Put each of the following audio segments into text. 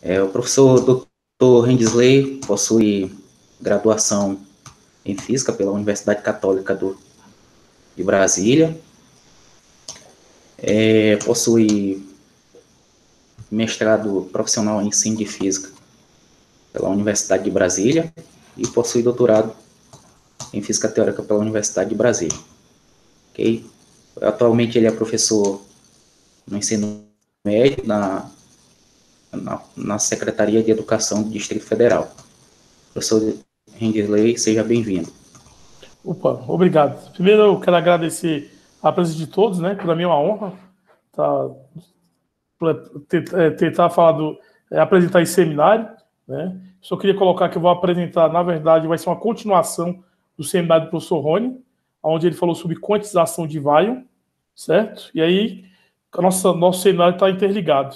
O professor Dr. Rendisley possui graduação em Física pela Universidade Católica de Brasília, possui mestrado profissional em Ensino de Física pela Universidade de Brasília e possui doutorado em Física Teórica pela Universidade de Brasília. Okay? Atualmente ele é professor no ensino médio na Secretaria de Educação do Distrito Federal. Professor Rendisley, seja bem-vindo. Opa, obrigado. Primeiro eu quero agradecer a presença de todos, né? Para mim é uma honra tentar apresentar esse seminário, né? Só queria colocar que eu vou apresentar, na verdade, vai ser uma continuação do seminário do professor Rony, onde ele falou sobre quantização de Weyl, certo? E aí, nosso seminário está interligado,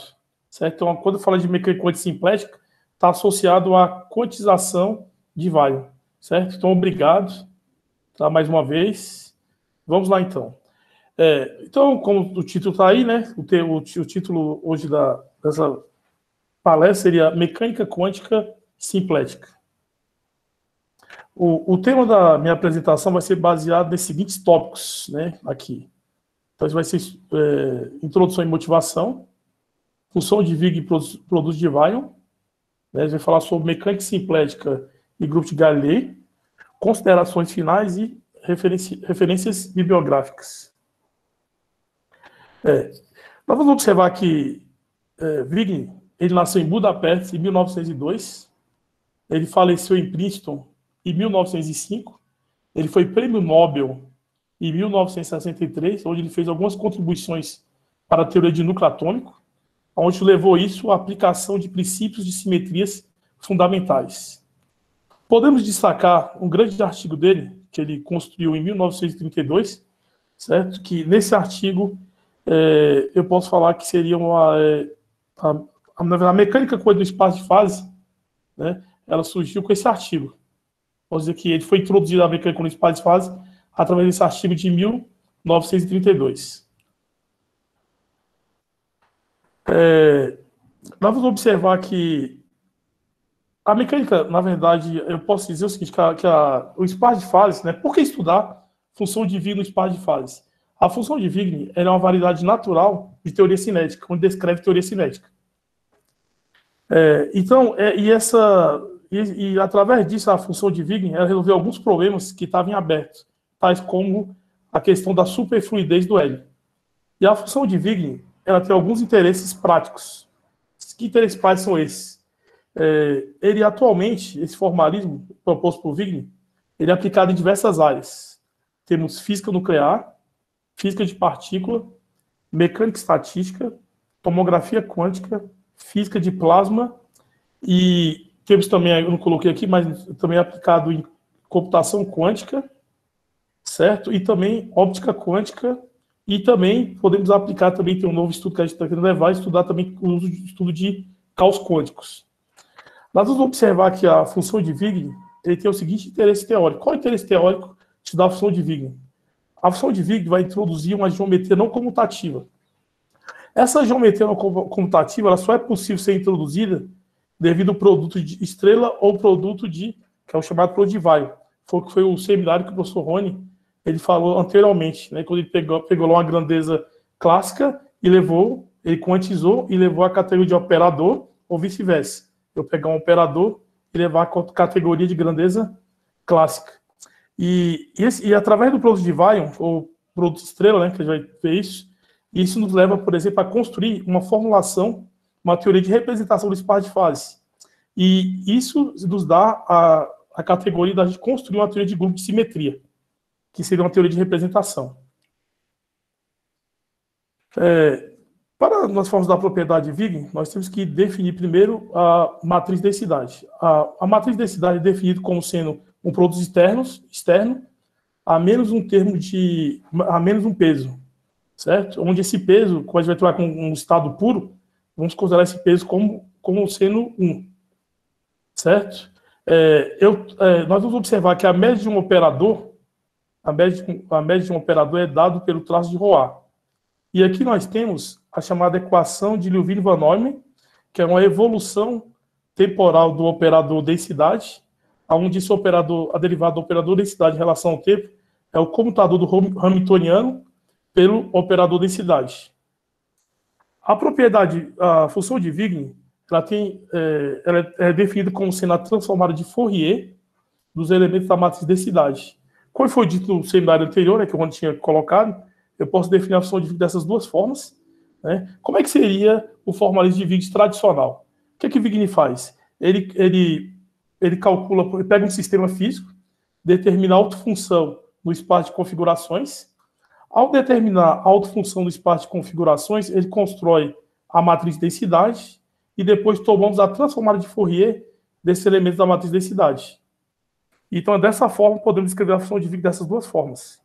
certo? Então, quando fala de mecânica quântica simplética, está associado à quantização de Weyl, certo? Então, obrigado, tá? Mais uma vez. Vamos lá, então. Então, como o título está aí, né? O título hoje dessa palestra seria Mecânica Quântica Simplética. O tema da minha apresentação vai ser baseado nesses seguintes tópicos, né? Aqui. Então, vai ser introdução e motivação, função de Wigner e produtos de Weyl, né? A gente vai falar sobre mecânica simplética e grupo de Galilei, considerações finais e referências bibliográficas. Nós vamos observar que Wigner, ele nasceu em Budapeste em 1902, ele faleceu em Princeton em 1905, ele foi prêmio Nobel em 1963, onde ele fez algumas contribuições para a teoria de núcleo atômico, onde levou isso à aplicação de princípios de simetrias fundamentais. Podemos destacar um grande artigo dele, que ele construiu em 1932, certo? Que nesse artigo eu posso falar que seria a mecânica quântica do espaço de fase, né? Ela surgiu com esse artigo. Vamos dizer que ele foi introduzido à mecânica no espaço de fase através desse artigo de 1932. Nós vamos observar que a mecânica, na verdade, eu posso dizer o seguinte, o espaço de fases, né? Por que estudar função de Wigner no espaço de fases? A função de Wigner é uma variedade natural de teoria cinética, onde descreve teoria cinética. Através disso, a função de Wigner ela resolveu alguns problemas que estavam abertos, tais como a questão da superfluidez do hélio. E a função de Wigner ela tem alguns interesses práticos. Que interesses práticos são esses? Ele atualmente, esse formalismo proposto por Wigner, ele é aplicado em diversas áreas. Temos física nuclear, física de partícula, mecânica estatística, tomografia quântica, física de plasma e temos também, eu não coloquei aqui, mas também é aplicado em computação quântica, certo? E também óptica quântica e também podemos aplicar também, tem um novo estudo que a gente está querendo levar, estudar também o estudo de caos quânticos. Nós vamos observar que a função de Wigner ele tem o seguinte interesse teórico. Qual é o interesse teórico de estudar a função de Wigner? A função de Wigner vai introduzir uma geometria não comutativa. Essa geometria não comutativa ela só é possível ser introduzida devido ao produto de estrela ou produto que é o chamado produto de Weyl. Foi o seminário que o professor Rony ele falou anteriormente, né, quando ele pegou lá uma grandeza clássica e ele quantizou e levou a categoria de operador ou vice-versa. Eu pegar um operador e levar a categoria de grandeza clássica. E através do produto de Weyl, ou produto estrela, né, que a gente vai ver isso nos leva, por exemplo, a construir uma formulação, uma teoria de representação do espaço de fases. E isso nos dá a categoria da gente construir uma teoria de grupo de simetria, que seria uma teoria de representação. Para nós falarmos da propriedade de Wigner, nós temos que definir primeiro a matriz de densidade. A matriz de densidade é definida como sendo um produto externo a menos um peso, certo? Onde esse peso, quando a gente vai trabalhar com um estado puro, vamos considerar esse peso como sendo 1, certo? Nós vamos observar que a média de um operador, é dado pelo traço de Roy. E aqui nós temos a chamada equação de Liouville-Van Neumann, que é uma evolução temporal do operador densidade, onde esse operador, a derivada do operador densidade em relação ao tempo, é o comutador do Hamiltoniano pelo operador densidade. A função de Wigner, ela é definida como sendo a transformada de Fourier dos elementos da matriz densidade. Como foi dito no seminário anterior, que o Rony tinha colocado, eu posso definir a função de Wigner dessas duas formas. Né? Como é que seria o formalismo de Wigner tradicional? O que Wigner faz? Ele calcula, ele pega um sistema físico, determina a autofunção no espaço de configurações. Ao determinar a autofunção no espaço de configurações, ele constrói a matriz de densidade e depois tomamos a transformada de Fourier desses elementos da matriz de densidade. Então, dessa forma, podemos escrever a função de Wigner dessas duas formas.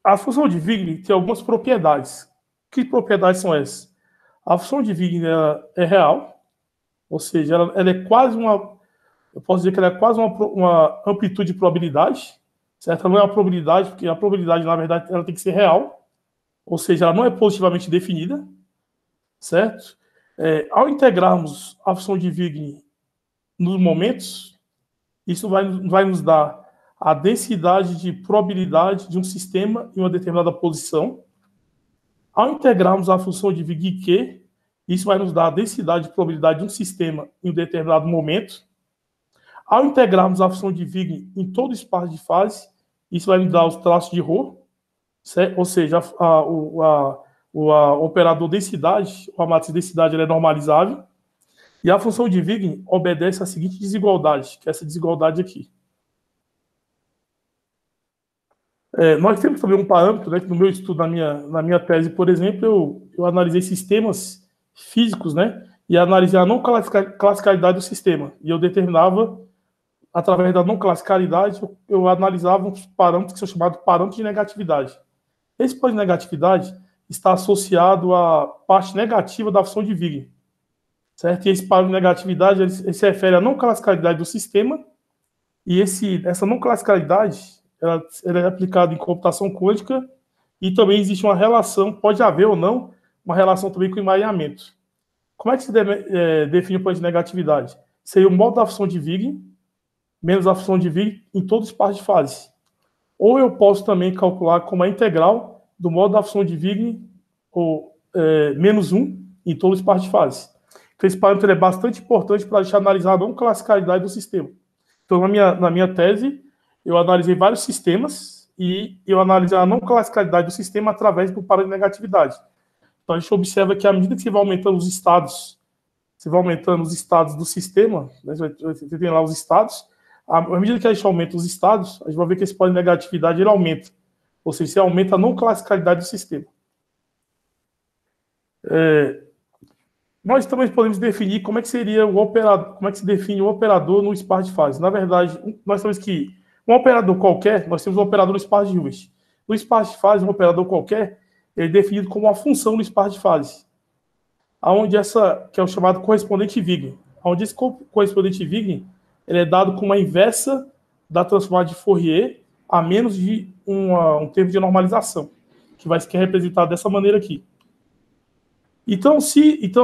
A função de Wigner tem algumas propriedades. Que propriedades são essas? A função de Wigner é real, ou seja, ela é quase uma... Eu posso dizer que ela é quase uma amplitude de probabilidade, certo? Ela não é uma probabilidade, porque a probabilidade, na verdade, ela tem que ser real, ou seja, ela não é positivamente definida, certo? Ao integrarmos a função de Wigner nos momentos, isso vai nos dar a densidade de probabilidade de um sistema em uma determinada posição. Ao integrarmos a função de Wigner Q, isso vai nos dar a densidade de probabilidade de um sistema em um determinado momento. Ao integrarmos a função de Wigner em todo o espaço de fase, isso vai nos dar os traços de Rho, certo? Ou seja, o operador densidade, a matriz de densidade, ela é normalizável. E a função de Wigner obedece à seguinte desigualdade, que é essa desigualdade aqui. Nós temos também um parâmetro, né, que no meu estudo, na minha tese, por exemplo, eu analisei sistemas físicos, né, e analisei a não classicalidade do sistema. E eu determinava, através da não classicalidade, eu analisava uns parâmetros que são chamados parâmetros de negatividade. Esse parâmetro de negatividade está associado à parte negativa da função de Wigner. Certo? E esse parâmetro de negatividade ele se refere à não classicalidade do sistema, e essa não classicalidade ela é aplicada em computação quântica, e também existe uma relação, pode haver ou não, uma relação também com o emaranhamento. Como é que se define o parâmetro de negatividade? Seria o modo da função de Wigner menos a função de Wigner em todo o espaço de fase. Ou eu posso também calcular como a integral do modo da função de Wigner, ou menos 1 em todo o espaço de fase. Então, esse parâmetro é bastante importante para a gente analisar a não classicalidade do sistema. Então, na minha tese, eu analisei vários sistemas e eu analisei a não classicalidade do sistema através do parâmetro de negatividade. Então, a gente observa que à medida que você vai aumentando os estados, do sistema, né, você tem lá os estados, à medida que a gente aumenta os estados, a gente vai ver que esse parâmetro de negatividade ele aumenta. Ou seja, você aumenta a não classicalidade do sistema. Nós também podemos definir como é que seria o operador, como é que se define o operador no espaço de fase. Na verdade, nós temos que um operador qualquer, nós temos um operador no espaço de Hilbert. No espaço de fase, um operador qualquer, ele é definido como uma função no espaço de fase, aonde que é o chamado correspondente Wigner. Onde esse correspondente Wigner ele é dado com uma inversa da transformada de Fourier a menos de um termo de normalização, que vai ser representado dessa maneira aqui. Então,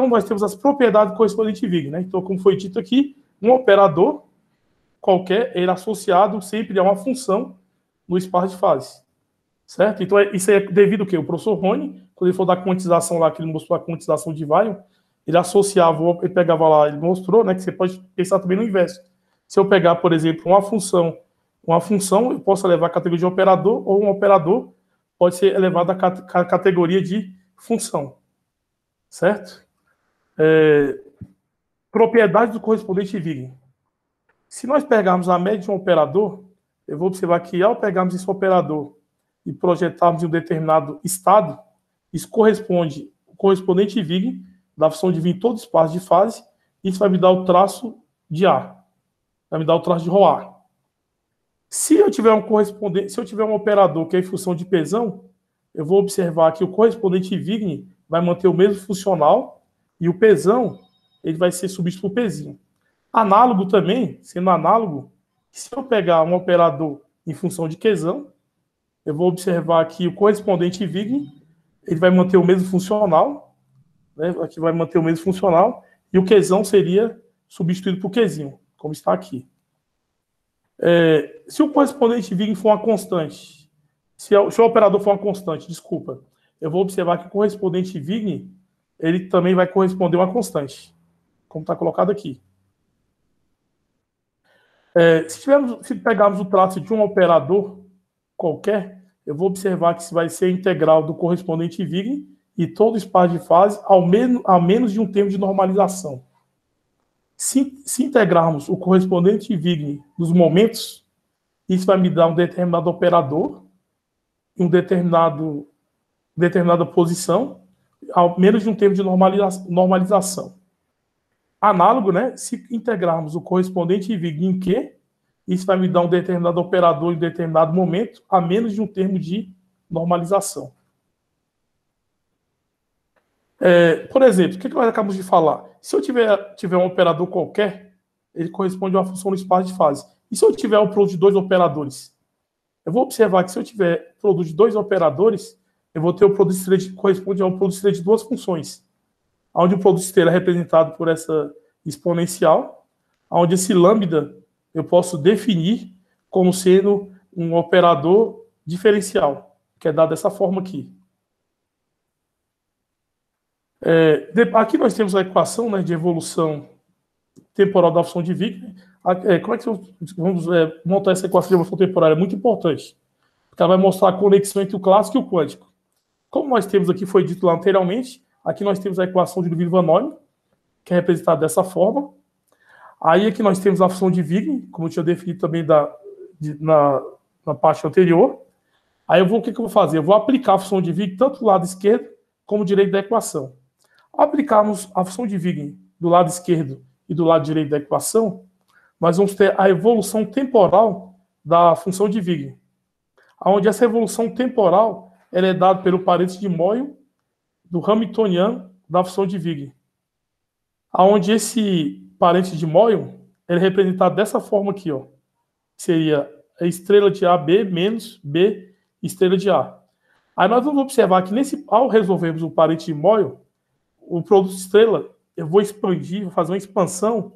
nós temos as propriedades do correspondente Wigner. Né? Então, como foi dito aqui, um operador qualquer, ele é associado sempre a uma função no espaço de fase. Certo? Então, isso é devido ao quê? O professor Rony, quando ele for dar quantização lá, que ele mostrou a quantização de Weyl, ele associava, ele pegava lá, ele mostrou, né, que você pode pensar também no inverso. Se eu pegar, por exemplo, uma função, eu posso levar a categoria de operador, ou um operador pode ser elevado à categoria de função. Certo? Propriedade do correspondente Wigner. Se nós pegarmos a média de um operador, eu vou observar que ao pegarmos esse operador e projetarmos em um determinado estado, isso corresponde ao correspondente Wigner da função de Wigner em todo espaço de fase, isso vai me dar o traço de A, vai me dar o traço de ρA. Se eu tiver um operador que é em função de pesão, eu vou observar que o correspondente Wigner vai manter o mesmo funcional e o pesão ele vai ser substituído por pezinho. Análogo também, sendo análogo, se eu pegar um operador em função de quesão, eu vou observar que o correspondente Wigner ele vai manter o mesmo funcional, né? Aqui vai manter o mesmo funcional, e o Qzão seria substituído por Qzinho, como está aqui. Se o correspondente Wigner for uma constante, se o operador for uma constante, desculpa, eu vou observar que o correspondente Wigner, ele também vai corresponder a uma constante, como está colocado aqui. Se pegarmos o traço de um operador qualquer, eu vou observar que vai ser a integral do correspondente Wigner e todo o espaço de fase ao menos de um termo de normalização. Se integrarmos o correspondente Wigner nos momentos, isso vai me dar um determinado operador, determinada posição, ao menos de um termo de normalização. Análogo, né? Se integrarmos o correspondente Wigner em Q, isso vai me dar um determinado operador em determinado momento, a menos de um termo de normalização. Por exemplo, o que nós acabamos de falar? Se eu tiver um operador qualquer, ele corresponde a uma função no espaço de fase. E se eu tiver um produto de dois operadores? Eu vou observar que se eu tiver produto de dois operadores, eu vou ter o produto estrela que corresponde a um produto estrela de duas funções. Onde o produto estrela é representado por essa exponencial, onde esse lambda eu posso definir como sendo um operador diferencial, que é dado dessa forma aqui. Aqui nós temos a equação, né, de evolução temporal da função de Wigner. Como é que vamos montar essa equação de evolução temporal? É muito importante, porque ela vai mostrar a conexão entre o clássico e o quântico. Como nós temos aqui, foi dito lá anteriormente, aqui nós temos a equação de Van Neumann, que é representada dessa forma. Aí aqui nós temos a função de Wigner, como eu tinha definido também na parte anterior. Aí o que eu vou fazer? Eu vou aplicar a função de Wigner tanto do lado esquerdo como do direito da equação. Ao aplicarmos a função de Wigner do lado esquerdo e do lado direito da equação, nós vamos ter a evolução temporal da função de Wigner, onde essa evolução temporal ela é dada pelo parênteses de Moyle do Hamiltoniano da função de Wigner, onde esse parênteses de Moyle ele é representado dessa forma aqui, ó, seria a estrela de AB menos B estrela de A. Aí nós vamos observar que ao resolvermos o parênteses de Moyle, o produto estrela, eu vou expandir, vou fazer uma expansão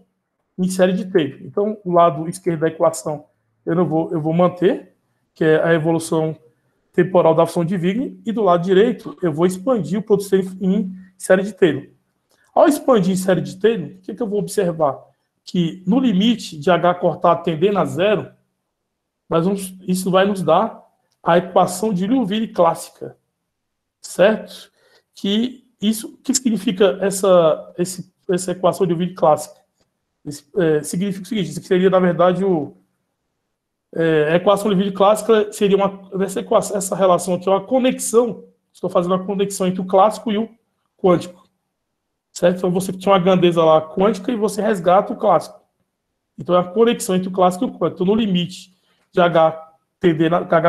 em série de Taylor. Então, o lado esquerdo da equação eu vou manter, que é a evolução temporal da função de Wigner, e do lado direito eu vou expandir o produto estrela em série de Taylor. Ao expandir em série de Taylor, o que eu vou observar? Que no limite de H cortado tendendo a zero, isso vai nos dar a equação de Liouville clássica, certo? Que significa essa equação de Liouville clássica? Significa o seguinte, isso seria, na verdade, a equação de Liouville clássica seria essa relação aqui, uma conexão, estou fazendo uma conexão entre o clássico e o quântico, certo? Então você tinha uma grandeza lá quântica e você resgata o clássico. Então é a conexão entre o clássico e o quântico. Então, no limite de H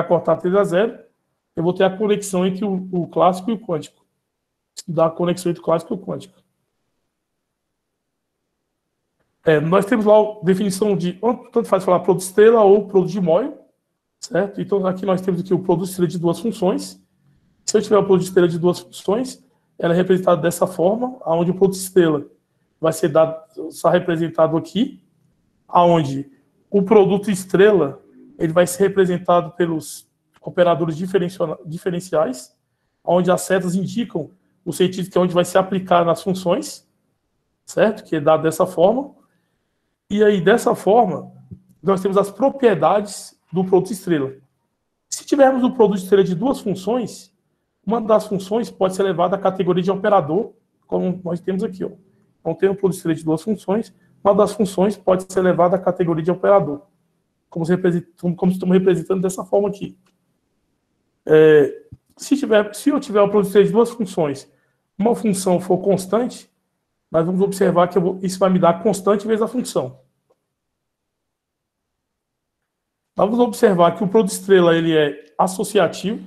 cortado tendendo a zero, eu vou ter a conexão entre o clássico e o quântico. Da conexão entre o clássico e o quântico. Nós temos lá a definição de, tanto faz falar produto estrela ou produto de Moyle, certo? Então aqui nós temos aqui o produto estrela de duas funções. Se eu tiver o produto estrela de duas funções, ela é representada dessa forma, onde o produto estrela vai ser representado aqui, onde o produto estrela ele vai ser representado pelos operadores diferenciais, onde as setas indicam o sentido que é onde vai se aplicar nas funções, certo? Que é dado dessa forma. E aí, dessa forma, nós temos as propriedades do produto estrela. Se tivermos um produto estrela de duas funções, uma das funções pode ser levada à categoria de operador, como nós temos aqui, ó. Então, temos um produto estrela de duas funções, uma das funções pode ser levada à categoria de operador, como estamos representando dessa forma aqui. Se eu tiver um produto estrela de duas funções, uma função for constante, nós vamos observar que isso vai me dar constante vezes a função. Nós vamos observar que o produto estrela ele é associativo,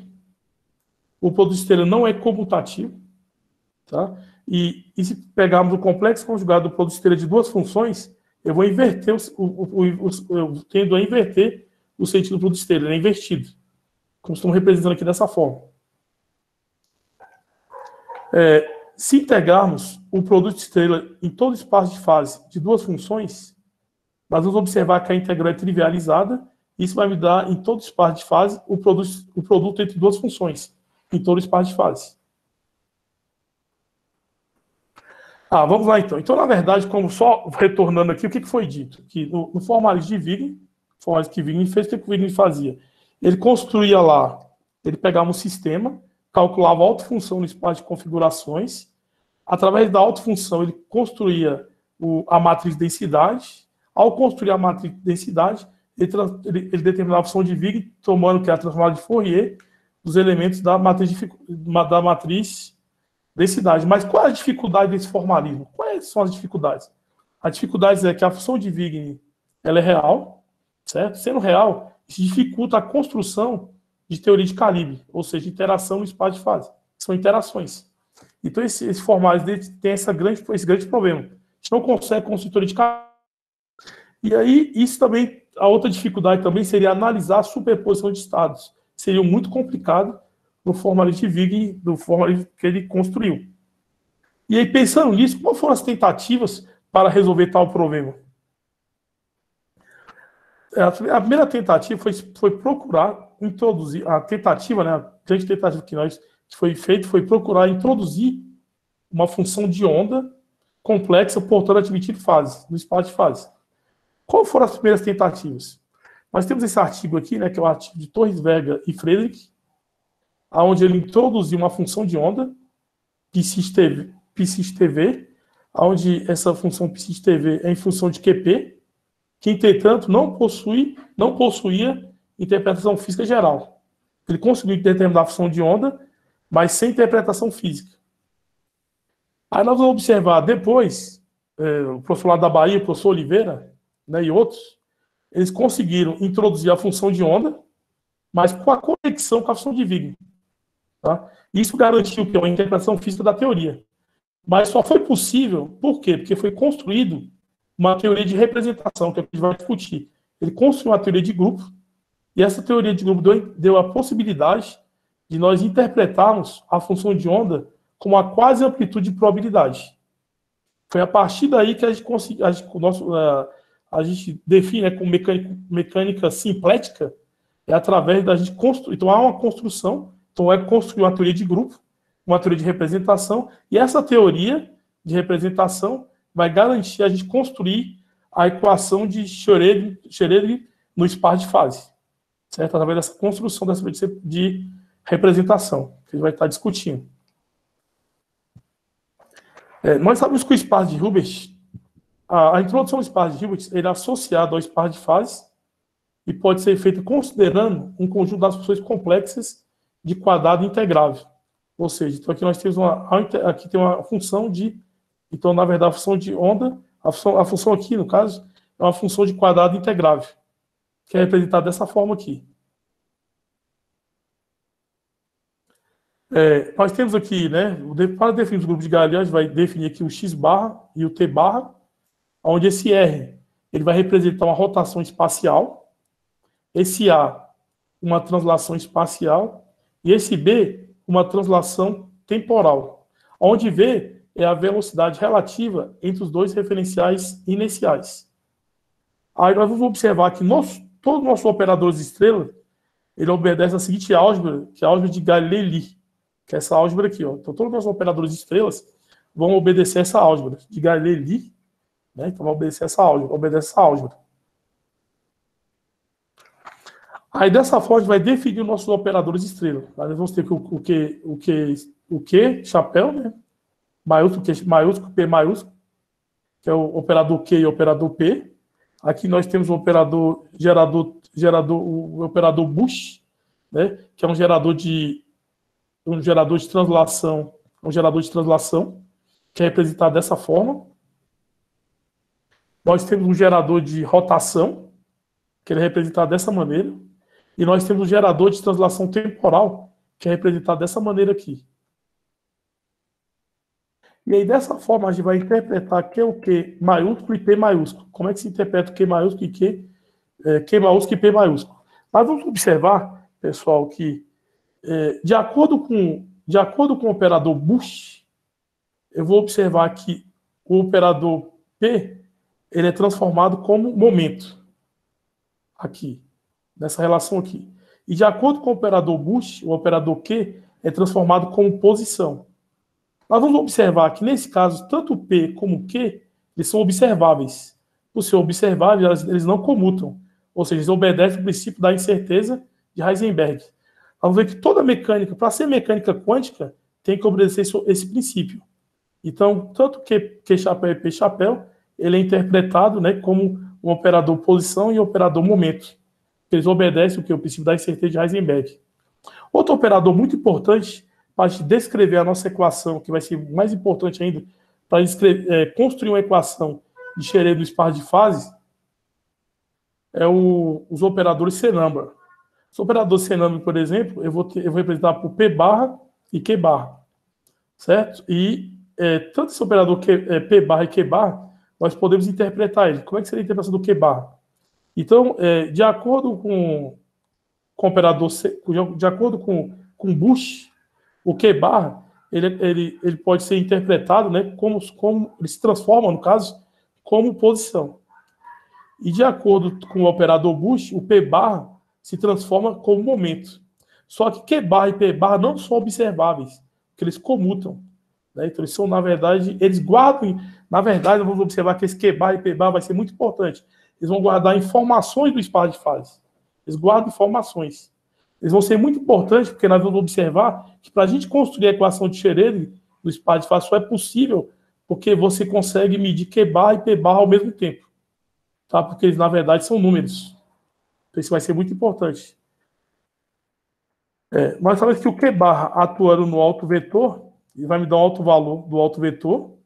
o produto estrela não é comutativo, tá? E se pegarmos o complexo conjugado do produto estrela de duas funções, eu vou inverter, eu tendo a inverter o sentido do produto estrela, ele é invertido, como estamos representando aqui dessa forma. Se integrarmos o produto estrela em todo espaço de fase de duas funções, nós vamos observar que a integral é trivializada. Isso vai me dar, em todo espaço de fase, o produto entre duas funções, em todo espaço de fase. Vamos lá, então. Então, na verdade, como só retornando aqui, o que foi dito? Que no formalismo de Wigner, o formalismo que Wigner fez, o que o Wigner fazia? Ele construía lá, ele pegava um sistema, calculava a autofunção no espaço de configurações. Através da autofunção, ele construía a matriz de densidade. Ao construir a matriz de densidade, ele determinava a função de Wigner, tomando que é a transformada de Fourier dos elementos da matriz densidade. Mas qual é a dificuldade desse formalismo? Quais são as dificuldades? A dificuldade é que a função de Wigner ela é real, certo? Sendo real, isso dificulta a construção de teoria de calibre, ou seja, interação no espaço de fase. São interações. Então, esse formalismo tem esse grande problema. A gente não consegue construir teoria de calibre. E aí, isso também, a outra dificuldade também seria analisar a superposição de estados. Seria muito complicado no formalismo de Wigner, do formalismo que ele construiu. E aí, pensando nisso, quais foram as tentativas para resolver tal problema? A primeira tentativa foi procurar introduzir, a tentativa, né, a grande tentativa que foi feita foi procurar introduzir uma função de onda complexa, portanto, admitindo fases, no espaço de fases. Quais foram as primeiras tentativas? Nós temos esse artigo aqui, né, que é o artigo de Torres Vega e Friedrich, onde ele introduziu uma função de onda, π(x)tV, onde essa função π(x)tV é em função de QP, que, entretanto, não possuía interpretação física geral. Ele conseguiu determinar a função de onda, mas sem interpretação física. Aí nós vamos observar depois, o professor lá da Bahia, o professor Oliveira, né, e outros, eles conseguiram introduzir a função de onda, mas com a conexão com a função de Wigner. Tá? Isso garantiu que é uma interpretação física da teoria. Mas só foi possível, por quê? Porque foi construído uma teoria de representação, que a gente vai discutir. Ele construiu uma teoria de grupo, e essa teoria de grupo deu a possibilidade de nós interpretarmos a função de onda como uma quase amplitude de probabilidade. Foi a partir daí que a gente define, né, como mecânica simplética, é através da gente construir. Então, há uma construção, então é construir uma teoria de grupo, uma teoria de representação, e essa teoria de representação vai garantir a gente construir a equação de Schrödinger no espaço de fase, certo? Através dessa construção dessa de representação, que a gente vai estar discutindo. Nós sabemos que o espaço de Hilbert, a introdução do espaço de Hilbert, ele é associado ao espaço de fase e pode ser feita considerando um conjunto das funções complexas de quadrado integrável. Ou seja, então aqui nós temos aqui tem uma função de, então na verdade a função de onda, a função aqui no caso é uma função de quadrado integrável, que é representada dessa forma aqui. Nós temos aqui, né, para definir os grupos de Galileano, a gente vai definir aqui o x barra e o t barra, onde esse R ele vai representar uma rotação espacial, esse A uma translação espacial e esse B uma translação temporal, onde V é a velocidade relativa entre os dois referenciais iniciais. Aí nós vamos observar que todos os nossos operadores de estrela, ele obedece a seguinte álgebra, que é a álgebra de Galilei, que é essa álgebra aqui, ó. Então, todos os nossos operadores de estrelas vão obedecer essa álgebra de Galilei, né? Então, vai obedecer essa álgebra, obedece essa álgebra. Aí, dessa forma, a gente vai definir os nossos operadores de estrela. Aí, nós vamos ter o Q, chapéu, né? Maiúsculo, Q maiúsculo, P maiúsculo, que é o operador Q e o operador P. Aqui nós temos o operador o operador Bush, né? Que é um gerador de translação, que é representado dessa forma. Nós temos um gerador de rotação, que ele é representado dessa maneira. E nós temos um gerador de translação temporal, que é representado dessa maneira aqui. E aí, dessa forma, a gente vai interpretar que é o Q maiúsculo e P maiúsculo. Como é que se interpreta o Q maiúsculo e Q maiúsculo e P maiúsculo? Mas vamos observar, pessoal, que de acordo com o operador Bush, eu vou observar que o operador P, ele é transformado como momento, aqui, nessa relação aqui. E de acordo com o operador Bush, o operador Q é transformado como posição. Nós vamos observar que, nesse caso, tanto o P como o Q, eles são observáveis. Por ser observáveis, eles não comutam. Ou seja, eles obedecem ao princípio da incerteza de Heisenberg. Vamos ver que toda mecânica, para ser mecânica quântica, tem que obedecer esse princípio. Então, tanto Q chapéu e P chapéu, ele é interpretado, né, como um operador posição e um operador momento. Eles obedecem o princípio da incerteza de Heisenberg. Outro operador muito importante para a gente descrever a nossa equação, que vai ser mais importante ainda, para construir uma equação de Schrödinger do espaço de fases, é os operadores C-number. Os operadores C-number, por exemplo, eu vou representar por P barra e Q barra, certo? E tanto esse operador P barra e Q barra, nós podemos interpretar ele. Como é que seria a interpretação do Q barra? Então, de acordo com o operador C, de acordo com Bush, o Q barra, ele pode ser interpretado, né, como ele se transforma, no caso, como posição. E de acordo com o operador Bush, o P barra se transforma como momento. Só que Q barra e P barra não são observáveis, porque eles comutam. Né? Então, eles são, na verdade, eles guardam. Na verdade, vamos observar que esse Q barra e P barra vai ser muito importante. Eles vão guardar informações do espaço de fase. Eles guardam informações. Eles vão ser muito importantes, porque nós vamos observar que para a gente construir a equação de Schrödinger do espaço de fase só é possível porque você consegue medir Q barra e P barra ao mesmo tempo. Tá? Porque eles, na verdade, são números. Então, isso vai ser muito importante. Nós sabemos que o Q barra atuando no alto vetor, ele vai me dar um alto valor do alto vetor.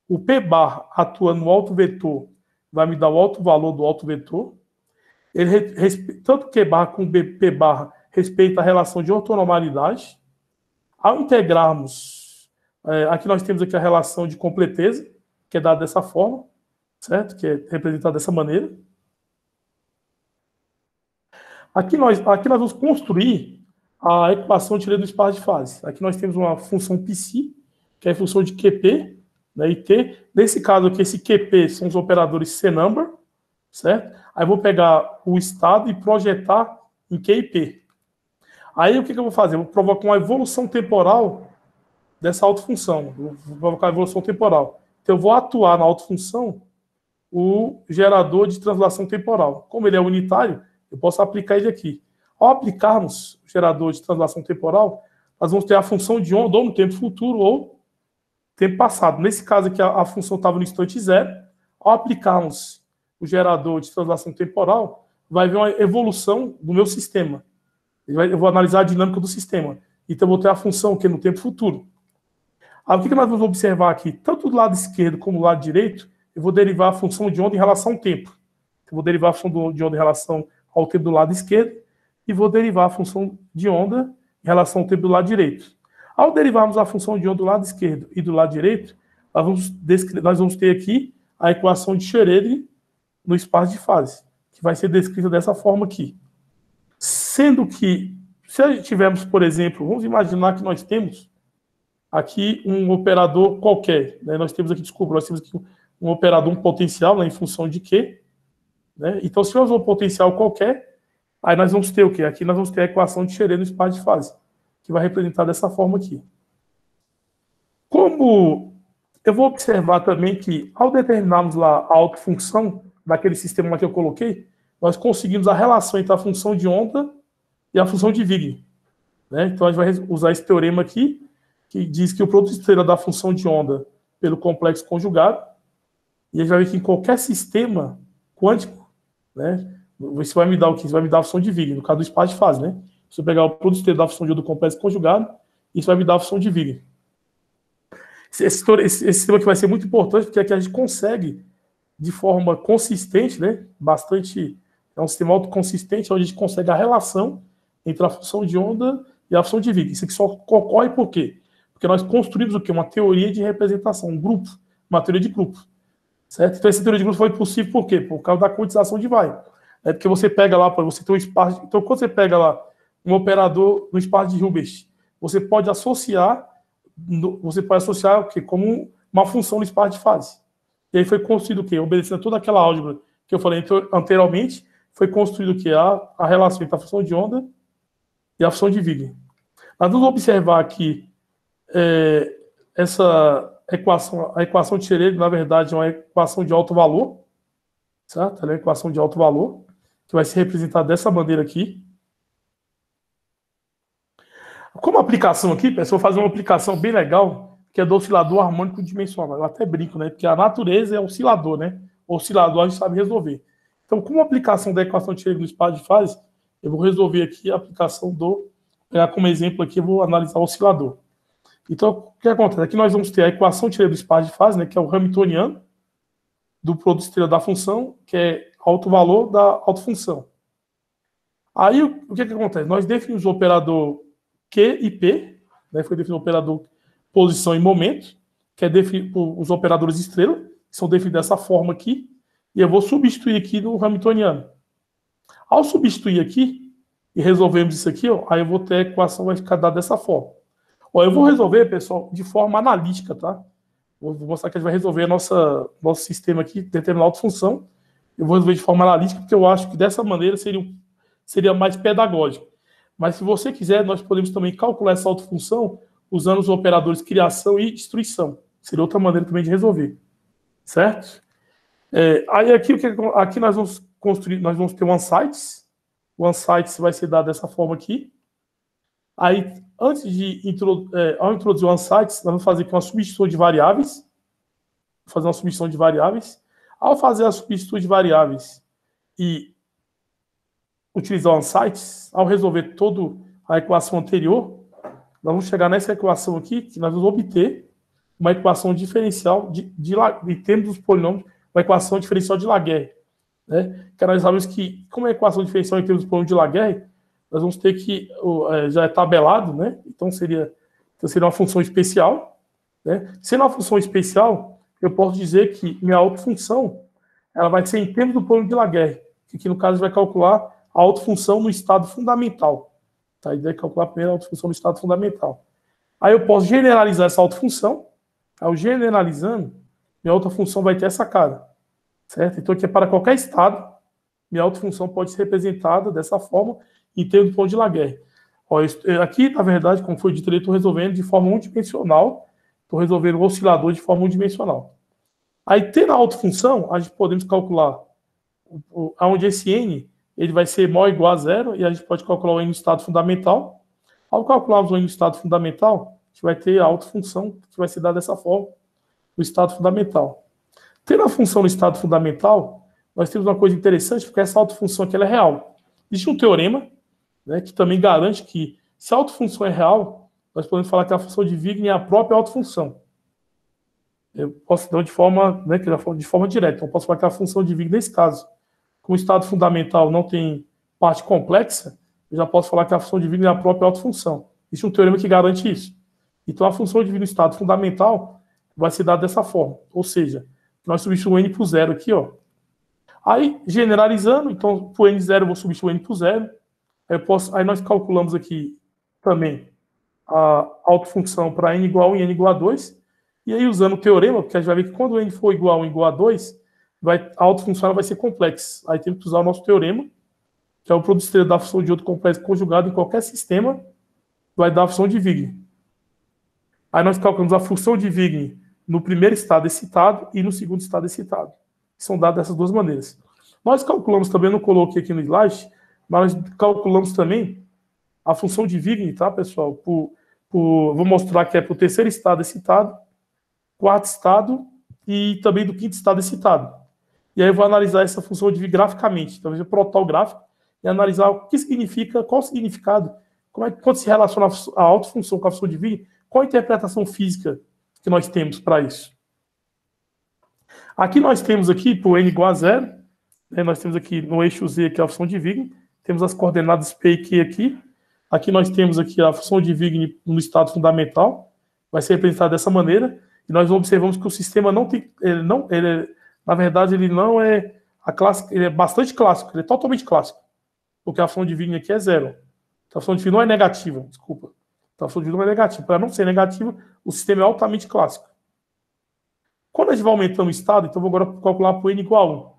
O P barra atuando no alto vetor vai me dar o alto valor do alto vetor. Tanto Q barra como P barra respeita a relação de ortonormalidade. Ao integrarmos, aqui nós temos aqui a relação de completeza, que é dada dessa forma, certo? Que é representada dessa maneira. Aqui nós vamos construir a equação de Schrödinger do espaço de fase. Aqui nós temos uma função psi, que é a função de QP, né, e T. Nesse caso aqui, esse QP são os operadores C-number, certo? Aí eu vou pegar o estado e projetar em Q e P. Aí o que eu vou fazer? Eu vou provocar uma evolução temporal dessa autofunção. Vou provocar a evolução temporal. Então eu vou atuar na autofunção o gerador de translação temporal. Como ele é unitário, eu posso aplicar ele aqui. Ao aplicarmos o gerador de translação temporal, nós vamos ter a função de onda ou no tempo futuro ou tempo passado. Nesse caso aqui, a função estava no instante zero. Ao aplicarmos o gerador de translação temporal, vai haver uma evolução do meu sistema. Eu vou analisar a dinâmica do sistema. Então, eu vou ter a função que no tempo futuro. Aí, o que nós vamos observar aqui? Tanto do lado esquerdo como do lado direito, eu vou derivar a função de onda em relação ao tempo. Eu vou derivar a função de onda em relação ao tempo do lado esquerdo e vou derivar a função de onda em relação ao tempo do lado direito. Ao derivarmos a função de onda do lado esquerdo e do lado direito, nós vamos ter aqui a equação de Schrödinger no espaço de fase, que vai ser descrita dessa forma aqui. Sendo que, se a gente tivermos, por exemplo, vamos imaginar que nós temos aqui um operador qualquer. Né? Nós temos aqui um operador, um potencial, né, em função de Q. Né? Então, se tivermos um potencial qualquer, aí nós vamos ter o quê? Aqui nós vamos ter a equação de Schrödinger no espaço de fase, que vai representar dessa forma aqui. Como eu vou observar também que, ao determinarmos lá a autofunção daquele sistema que eu coloquei, nós conseguimos a relação entre a função de onda e a função de Wigner. Né? Então, a gente vai usar esse teorema aqui, que diz que o produto esteira da função de onda pelo complexo conjugado, e a gente vai ver que em qualquer sistema quântico, né, isso vai me dar o quê? Isso vai me dar a função de Wigner, no caso do espaço de fase. Né? Se eu pegar o produto esteira da função de onda do complexo conjugado, isso vai me dar a função de Wigner. Esse sistema aqui vai ser muito importante, porque aqui a gente consegue, de forma consistente, né, é um sistema autoconsistente, onde a gente consegue a relação entre a função de onda e a função de Wigner. Isso aqui só ocorre por quê? Porque nós construímos o quê? Uma teoria de representação, um grupo, uma teoria de grupo. Certo? Então, essa teoria de grupo foi possível por quê? Por causa da quantização de Weyl. Porque você pega lá, você tem um espaço. Então, quando você pega lá um operador no espaço de Hilbert, você pode associar você pode associar o quê? Como uma função no espaço de fase. E aí foi construído o quê? Obedecendo toda aquela álgebra que eu falei anteriormente, foi construído o quê? A relação entre a função de onda e a função de Wigner. Nós vamos observar aqui essa equação, a equação de Schrödinger, na verdade, é uma equação de alto valor, certo? Ela é uma equação de alto valor, que vai ser representada dessa maneira aqui. Como aplicação aqui, pessoal, vou fazer uma aplicação bem legal, que é do oscilador harmônico dimensional. Eu até brinco, né? Porque a natureza é oscilador, né? O oscilador a gente sabe resolver. Então, como aplicação da equação de Schrödinger no espaço de fase, eu vou resolver aqui a aplicação pegar como exemplo aqui, eu vou analisar o oscilador. Então, o que acontece? Aqui nós vamos ter a equação de Schrödinger do espaço de fase, né? Que é o hamiltoniano do produto estrela da função, que é alto valor da autofunção. Aí, o que acontece? Nós definimos o operador Q e P, né? Foi definido o operador posição e momento, que é definido os operadores estrela, que são definidos dessa forma aqui, e eu vou substituir aqui no hamiltoniano. Ao substituir aqui, e resolvermos isso aqui, ó, aí eu vou ter a equação, vai ficar dada dessa forma. Ó, eu vou resolver, pessoal, de forma analítica, tá? Vou mostrar que a gente vai resolver nosso sistema aqui, determinar a autofunção. Eu vou resolver de forma analítica, porque eu acho que dessa maneira seria mais pedagógico. Mas se você quiser, nós podemos também calcular essa autofunção usando os operadores criação e destruição. Seria outra maneira também de resolver. Certo? Aí aqui nós vamos construir, nós vamos ter o OneSites. O OneSites vai ser dado dessa forma aqui. Aí, antes de ao introduzir o OneSites, nós vamos fazer aqui uma substituição de variáveis. Vou fazer uma substituição de variáveis. Ao fazer a substituição de variáveis e utilizar o OneSites, ao resolver toda a equação anterior, nós vamos chegar nessa equação aqui, que nós vamos obter uma equação diferencial de termos dos polinômios, uma equação diferencial de Laguerre. Né? Que nós sabemos que, como é a equação diferencial em termos dos polinômios de Laguerre, nós vamos ter que, já é tabelado, né? Então seria uma função especial. Né? Sendo uma função especial, eu posso dizer que minha autofunção ela vai ser em termos do polínômio de Laguerre, que aqui no caso vai calcular a autofunção no estado fundamental. Tá? A ideia é calcular primeiro a autofunção no estado fundamental. Aí eu posso generalizar essa autofunção. Ao generalizando, minha autofunção vai ter essa cara. Certo? Então aqui é para qualquer estado, minha autofunção pode ser representada dessa forma em termos do polínômio de Laguerre. Aqui, na verdade, como foi dito, eu estou resolvendo de forma unidimensional. Estou resolvendo o oscilador de forma unidimensional. Aí, tendo a autofunção, a gente podemos calcular onde esse n ele vai ser maior ou igual a zero, e a gente pode calcular o n no estado fundamental. Ao calcularmos o n no estado fundamental, a gente vai ter a autofunção que vai ser dada dessa forma, no estado fundamental. Tendo a função no estado fundamental, nós temos uma coisa interessante, porque essa autofunção aqui ela é real. Existe um teorema, né, que também garante que, se a autofunção é real, nós podemos falar que a função de Wigner é a própria autofunção. Eu posso dar de forma direta. Então, eu posso falar que a função de Wigner, nesse caso, como o estado fundamental não tem parte complexa, eu já posso falar que a função de Wigner é a própria autofunção. Existe um teorema que garante isso. Então, a função de Wigner no estado fundamental vai ser dada dessa forma. Ou seja, nós substituímos o n por zero aqui, ó. Aí, generalizando, então, por n0 eu vou substituir o n por zero. Aí nós calculamos aqui também a autofunção para n igual a 1 e n igual a 2. E aí, usando o teorema, porque a gente vai ver que quando n for igual a 1 e igual a 2, a autofunção vai ser complexa. Aí temos que usar o nosso teorema, que é o produto estrela da função de outro complexo conjugado em qualquer sistema, vai dar a função de Wigner. Aí nós calculamos a função de Wigner no primeiro estado excitado e no segundo estado excitado. São dadas dessas duas maneiras. Nós calculamos também, não coloquei aqui no slide, mas nós calculamos também a função de Wigner, tá, pessoal? Vou mostrar que é para o terceiro estado excitado, quarto estado e também do quinto estado excitado. E aí eu vou analisar essa função de Wigner graficamente. Então, eu vou plotar o gráfico e analisar o que significa, qual o significado, quando se relaciona a autofunção com a função de Wigner, qual a interpretação física que nós temos para isso. Aqui nós temos aqui, por n igual a zero, né, nós temos aqui no eixo Z aqui a função de Wigner, temos as coordenadas P e Q aqui. Aqui nós temos aqui a função de Wigner no estado fundamental, vai ser representada dessa maneira, e nós observamos que o sistema não tem, na verdade, ele não é ele é bastante clássico, ele é totalmente clássico, porque a função de Wigner aqui é zero. Então, a função de Wigner não é negativa, desculpa. Então, a função de Wigner é negativa. Para não ser negativa, o sistema é altamente clássico. Quando a gente vai aumentando o estado, então vou agora calcular para o n igual a 1.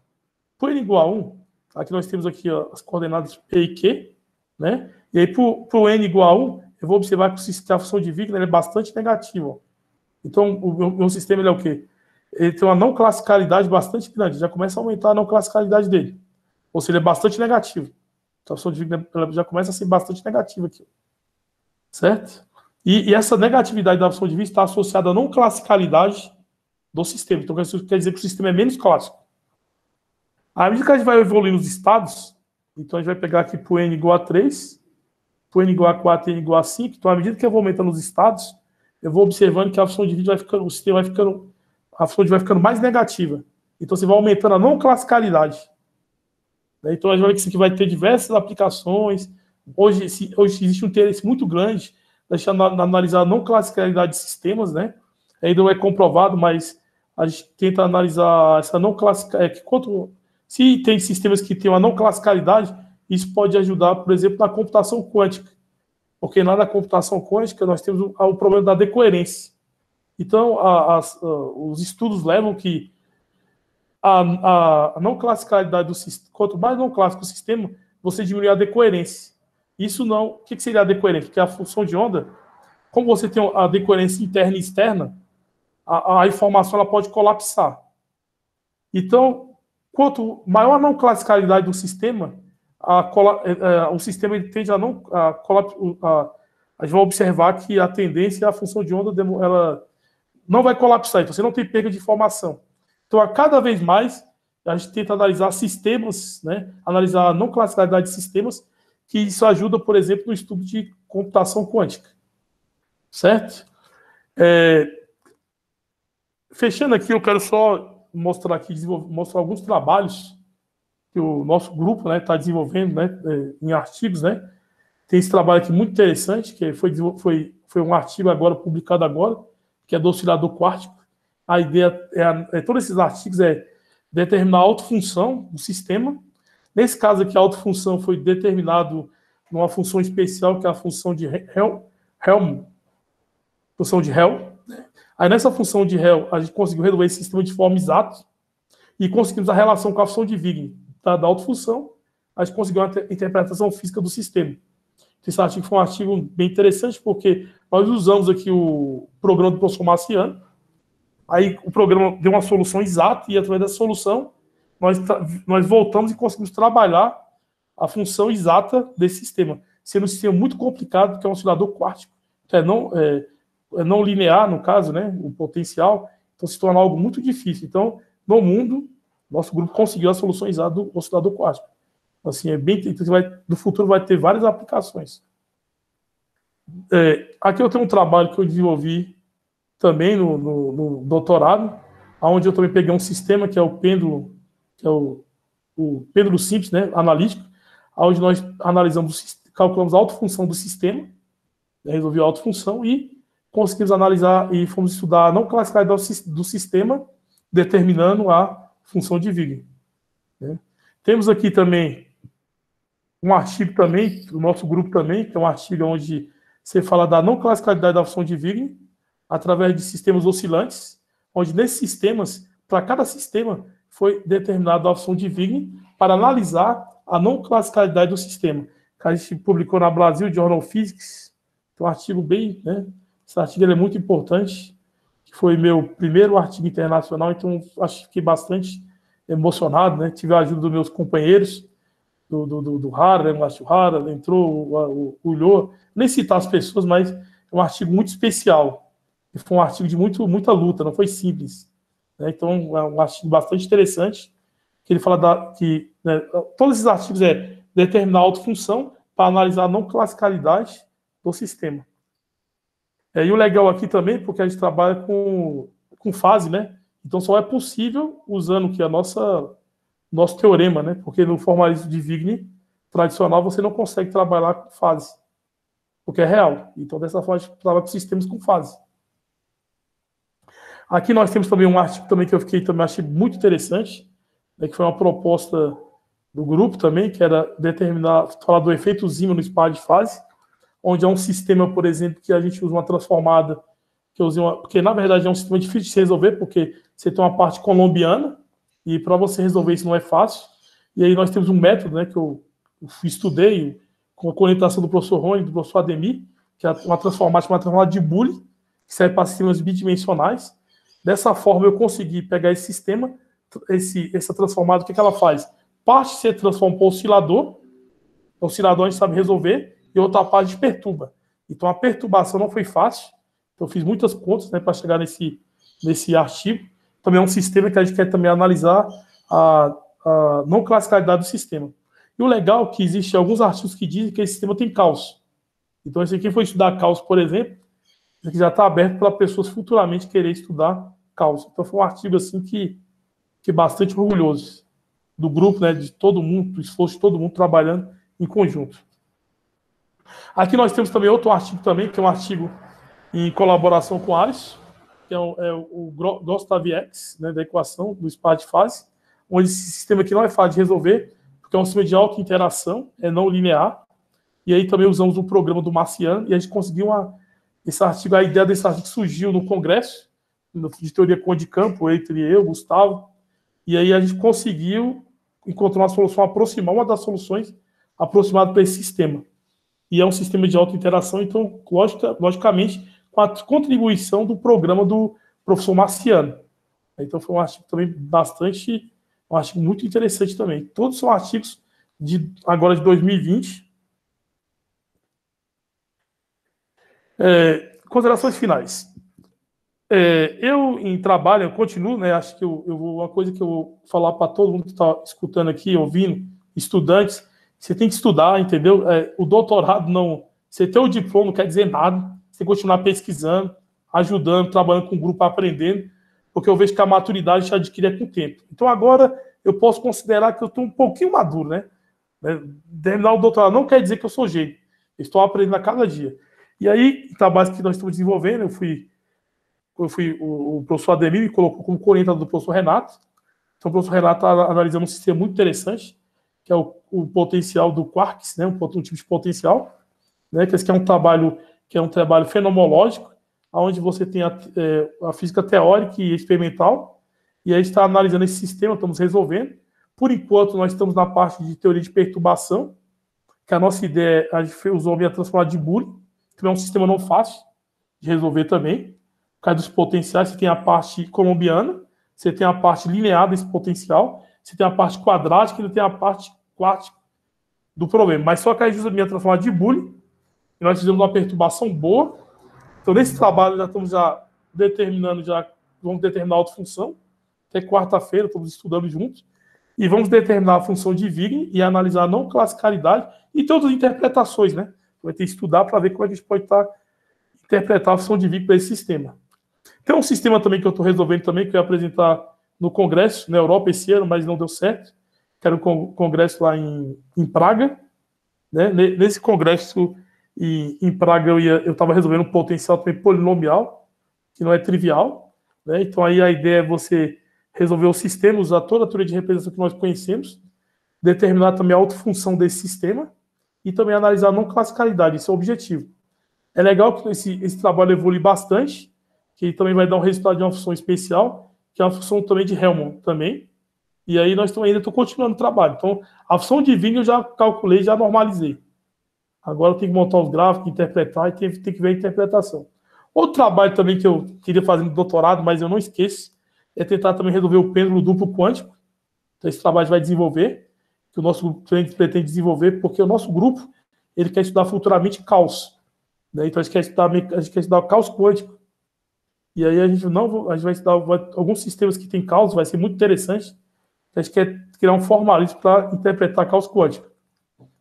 Para o n igual a 1, aqui nós temos aqui ó, as coordenadas P e Q, né? E aí, para o n igual a 1, eu vou observar que a função de Wigner é bastante negativa. Ó. Então, o meu sistema ele é o quê? Ele tem uma não classicalidade bastante grande. Já começa a aumentar a não classicalidade dele. Ou seja, ele é bastante negativo. Então, a função de Wigner já começa a ser bastante negativa aqui. Certo? E essa negatividade da função de Wigner está associada à não classicalidade do sistema. Então, isso quer dizer que o sistema é menos clássico. À medida que a gente vai evoluindo os estados, então a gente vai pegar aqui para o n igual a 3, para o n igual a 4 e n igual a 5. Então, à medida que eu vou aumentando os estados, eu vou observando que a função de Wigner vai ficando, o sistema vai ficando, a função de Wigner vai ficando mais negativa. Então, você vai aumentando a não classicalidade. Então, a gente vai ver que isso aqui vai ter diversas aplicações. Hoje existe um interesse muito grande de analisar a não classicalidade de sistemas, né? Ainda não é comprovado, mas a gente tenta analisar essa não classicalidade. Se tem sistemas que têm uma não classicalidade, isso pode ajudar, por exemplo, na computação quântica. Porque lá na computação quântica nós temos o problema da decoerência. Então, os estudos levam que a não classicalidade do sistema, quanto mais não clássico o sistema, você diminui a decoerência. Isso não. O que seria a decoerência? Porque a função de onda, como você tem a decoerência interna e externa, a informação ela pode colapsar. Então, quanto maior a não classicalidade do sistema, o sistema ele tende a não colapsar. A gente vai observar que a tendência é a função de onda ela não vai colapsar, então você não tem perda de informação. Então, a cada vez mais, a gente tenta analisar sistemas, né? Analisar a não classicalidade de sistemas, que isso ajuda, por exemplo, no estudo de computação quântica. Certo? Fechando aqui, eu quero só mostrar aqui, mostrar alguns trabalhos que o nosso grupo está desenvolvendo, né, em artigos, né? Tem esse trabalho aqui muito interessante, que foi um artigo agora, publicado agora, que é do oscilador quártico. A ideia todos esses artigos é determinar a autofunção do sistema. Nesse caso aqui, a autofunção foi determinado numa função especial, que é a função de Helm. Função de Helm. Aí nessa função de Helm, a gente conseguiu resolver esse sistema de forma exata e conseguimos a relação com a função de Wigner da autofunção. A gente conseguiu a interpretação física do sistema. Esse artigo foi um artigo bem interessante, porque nós usamos aqui o programa do professor Marciano. Aí o programa deu uma solução exata e, através dessa solução, nós voltamos e conseguimos trabalhar a função exata desse sistema. Sendo um sistema muito complicado, porque é um oscilador quártico, que é não linear, no caso, né, o potencial, então se torna algo muito difícil. Então, no mundo, nosso grupo conseguiu a solução exata do oscilador quártico. Assim, no futuro vai ter várias aplicações. Aqui eu tenho um trabalho que eu desenvolvi também no doutorado, onde eu também peguei um sistema que é o pêndulo, que é o pêndulo simples, né, analítico, onde nós calculamos a autofunção do sistema, resolvi a autofunção e conseguimos analisar e fomos estudar a não classicalidade do sistema, determinando a função de Wigner. Né? Temos aqui também um artigo também, do nosso grupo também, que é um artigo onde você fala da não classicalidade da função de Wigner, através de sistemas oscilantes, onde nesses sistemas, para cada sistema, foi determinada a função de Wigner para analisar a não classicalidade do sistema. A gente publicou na Brasil Journal of Physics, um artigo bem, né? Esse artigo é muito importante, que foi meu primeiro artigo internacional, então acho que fiquei bastante emocionado, né? Tive a ajuda dos meus companheiros, do Hara, né? O Márcio Hara, entrou o Ulloa, nem citar as pessoas, mas é um artigo muito especial. Foi um artigo de muita luta, não foi simples. Né? Então, é um artigo bastante interessante, que ele fala que né, todos esses artigos determinar a autofunção para analisar a não classicalidade do sistema. E o legal aqui também, porque a gente trabalha com fase, né? Então, só é possível usando que nosso teorema, né? Porque no formalismo de Wigner tradicional você não consegue trabalhar com fase, porque é real. Então, dessa forma, a gente trabalha com sistemas com fase. Aqui nós temos também um artigo também que eu achei muito interessante, né, que foi uma proposta do grupo também, que era falar do efeito Zeeman no espalho de fase, onde é um sistema, por exemplo, que a gente usa uma transformada, que eu usei porque na verdade é um sistema difícil de se resolver, porque você tem uma parte colombiana, e para você resolver isso não é fácil. E aí nós temos um método, né, que eu estudei com a orientação do professor Rony, do professor Ademir, que é uma transformada de Boole, que serve para sistemas bidimensionais. Dessa forma, eu consegui pegar esse sistema, essa transformada, o que ela faz? Parte você transforma para oscilador a gente sabe resolver, e outra parte perturba. Então, a perturbação não foi fácil, então eu fiz muitas contas, né, para chegar nesse artigo. Também é um sistema que a gente quer também analisar a não classicalidade do sistema. E o legal é que existem alguns artigos que dizem que esse sistema tem caos. Então, esse aqui foi estudar caos, por exemplo, esse aqui já está aberto para pessoas futuramente querer estudar caos. Então, foi um artigo assim que bastante orgulhoso do grupo, né, de todo mundo, do esforço de todo mundo trabalhando em conjunto. Aqui nós temos também outro artigo também, que é um artigo em colaboração com o Alisson, que é o Gustavix, né, da equação do espaço de fase, onde esse sistema aqui não é fácil de resolver, porque é um sistema de alta interação, é não linear, e aí também usamos um programa do Marciano, e a gente conseguiu esse artigo, a ideia desse artigo surgiu no congresso, de teoria de campo, entre eu, Gustavo, e aí a gente conseguiu encontrar uma solução aproximada, uma das soluções aproximada para esse sistema. E é um sistema de alta interação, então, logicamente, com a contribuição do programa do professor Marciano. Então, foi um artigo também um artigo muito interessante também. Todos são artigos agora de 2020. Considerações finais. Eu, em trabalho, eu continuo, né? Acho que uma coisa que eu vou falar para todo mundo que está escutando aqui, ouvindo, estudantes, você tem que estudar, entendeu? O doutorado não... Você ter o diploma não quer dizer nada. Você tem que continuar pesquisando, ajudando, trabalhando com o grupo, aprendendo, porque eu vejo que a maturidade já adquire com o tempo. Então, agora, eu posso considerar que eu estou um pouquinho maduro, né? Terminar o doutorado não quer dizer que eu sou gênio. Eu estou aprendendo a cada dia. E aí, o trabalho que nós estamos desenvolvendo, o professor Ademir me colocou como co-orientador do professor Renato. Então, o professor Renato está analisando um sistema muito interessante, que é o potencial do quarks, né, um tipo de potencial, né, que esse aqui é um trabalho fenomenológico, onde você tem a física teórica e experimental, e aí está analisando esse sistema, estamos resolvendo. Por enquanto, nós estamos na parte de teoria de perturbação, que a nossa ideia, a gente usou a transformada de Boole, que é um sistema não fácil de resolver também. Por causa dos potenciais, você tem a parte colombiana, você tem a parte linear desse potencial, você tem a parte quadrática e tem a parte quântica do problema. Mas só que a gente usa a minha transformada de Boole, e nós fizemos uma perturbação boa. Então, nesse trabalho, já estamos vamos determinar a autofunção. Até quarta-feira, estamos estudando juntos. E vamos determinar a função de Wigner e analisar a não classicalidade e todas as interpretações, né? Vai ter que estudar para ver como a gente pode interpretar a função de Wigner para esse sistema. Tem um sistema também que eu estou resolvendo também, que eu ia apresentar no congresso, na Europa, esse ano, mas não deu certo. Que era um congresso lá em Praga. Né? Nesse congresso em Praga, eu estava resolvendo um potencial também polinomial, que não é trivial. Né? Então, aí a ideia é você resolver o sistema, usar toda a teoria de representação que nós conhecemos, determinar também a autofunção desse sistema e também analisar a não classicalidade. Esse é o objetivo. É legal que esse trabalho evolui bastante, que também vai dar um resultado de uma função especial, que é uma função também de Helmont também. E aí nós ainda estou continuando o trabalho. Então, a função de Wigner eu já calculei, já normalizei. Agora eu tenho que montar os gráficos, interpretar e tem que ver a interpretação. Outro trabalho também que eu queria fazer no doutorado, mas eu não esqueço, é tentar também resolver o pêndulo duplo quântico. Então, esse trabalho vai desenvolver, que o nosso grupo pretende desenvolver, porque o nosso grupo ele quer estudar futuramente caos. Né? Então, a gente quer estudar o caos quântico. E aí a gente vai estudar alguns sistemas que tem caos, vai ser muito interessante. A gente quer criar um formalismo para interpretar caos quântico.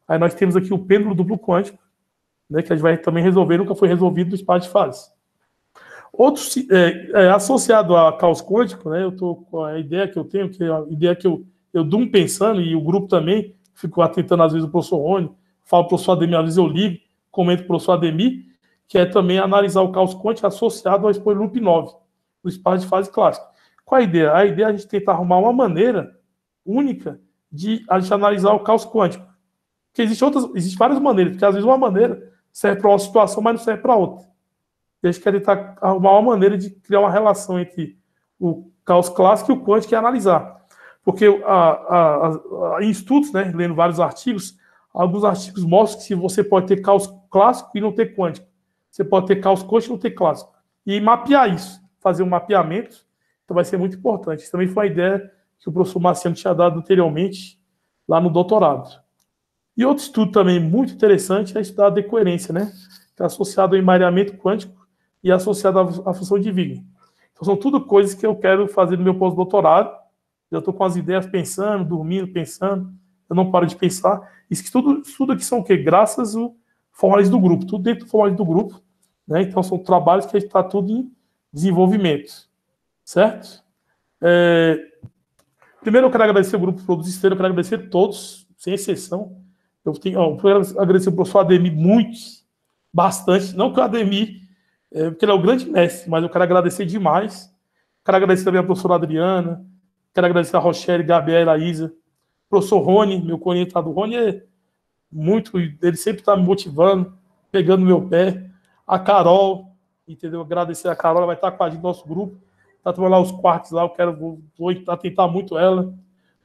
Aí nós temos aqui o pêndulo duplo quântico, né, que a gente vai também resolver, nunca foi resolvido no espaço de fase. Associado a caos quântico, né, eu estou com a ideia que eu tenho, que é a ideia que eu durmo pensando, e o grupo também, fico atentando às vezes o professor Rony, falo para o professor Ademir, às vezes eu ligo, comento para o professor Ademir, que é também analisar o caos quântico associado ao spoiler loop 9, no espaço de fase clássico. Qual a ideia? A ideia é a gente tentar arrumar uma maneira única de a gente analisar o caos quântico. Porque existem várias maneiras, porque às vezes uma maneira serve para uma situação, mas não serve para outra. E a gente quer tentar arrumar uma maneira de criar uma relação entre o caos clássico e o quântico e analisar. Porque em estudos, né, lendo vários artigos, alguns artigos mostram que você pode ter caos clássico e não ter quântico. Você pode ter caos quântico e não ter clássico. E mapear isso, fazer um mapeamento, então vai ser muito importante. Isso também foi uma ideia que o professor Marciano tinha dado anteriormente, lá no doutorado. E outro estudo também muito interessante é estudar a decoerência, né, que é associado ao emaranhamento quântico e associado à função de Wigner. Então são tudo coisas que eu quero fazer no meu pós-doutorado. Eu estou com as ideias pensando, dormindo, pensando. Eu não paro de pensar. Isso que tudo aqui são o quê? Graças ao formalismo do grupo. Tudo dentro do formalismo do grupo. Né? Então, são trabalhos que a gente está tudo em desenvolvimento. Certo? Primeiro, eu quero agradecer o Grupo Produtos Esteira. Eu quero agradecer a todos, sem exceção. Eu quero agradecer o professor Ademir bastante. Não que o Ademir, porque ele é o grande mestre, mas eu quero agradecer demais. Quero agradecer também a professora Adriana. Quero agradecer a Rochelle, Gabriela, a Isa. O professor Rony, meu orientador. Rony ele sempre está me motivando, pegando no meu pé. A Carol, entendeu? Agradecer a Carol, ela vai estar com a gente no nosso grupo. Está tomando lá os quartos lá, vou atentar muito ela.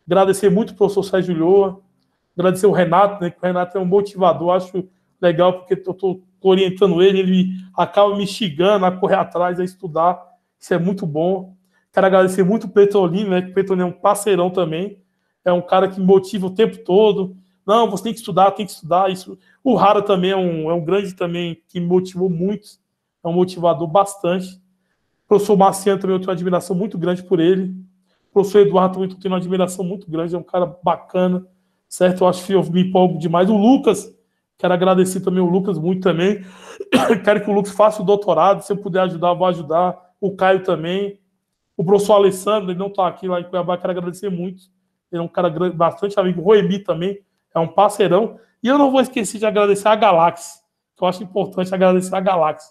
Agradecer muito o professor Sérgio Lhoa. Agradecer o Renato, né? Que o Renato é um motivador, acho legal, porque eu estou orientando ele acaba me instigando a correr atrás, a estudar. Isso é muito bom. Quero agradecer muito o Petrolino, né? Que o Petrolino é um parceirão também. É um cara que me motiva o tempo todo. Não, você tem que estudar, tem que estudar. Isso. O Rara também é um grande também que me motivou muito. É um motivador bastante. O professor Marciano também eu tenho uma admiração muito grande por ele. O professor Eduardo também eu tenho uma admiração muito grande. É um cara bacana, certo? Eu acho que eu me empolgo demais. O Lucas, quero agradecer também o Lucas muito também. Quero que o Lucas faça o doutorado. Se eu puder ajudar, vou ajudar. O Caio também. O professor Alessandro, ele não está aqui lá em Cuiabá, quero agradecer muito. Ele é um cara bastante amigo. O Roemi também é um parceirão. E eu não vou esquecer de agradecer a Galáxia, que eu acho importante agradecer a Galáxia.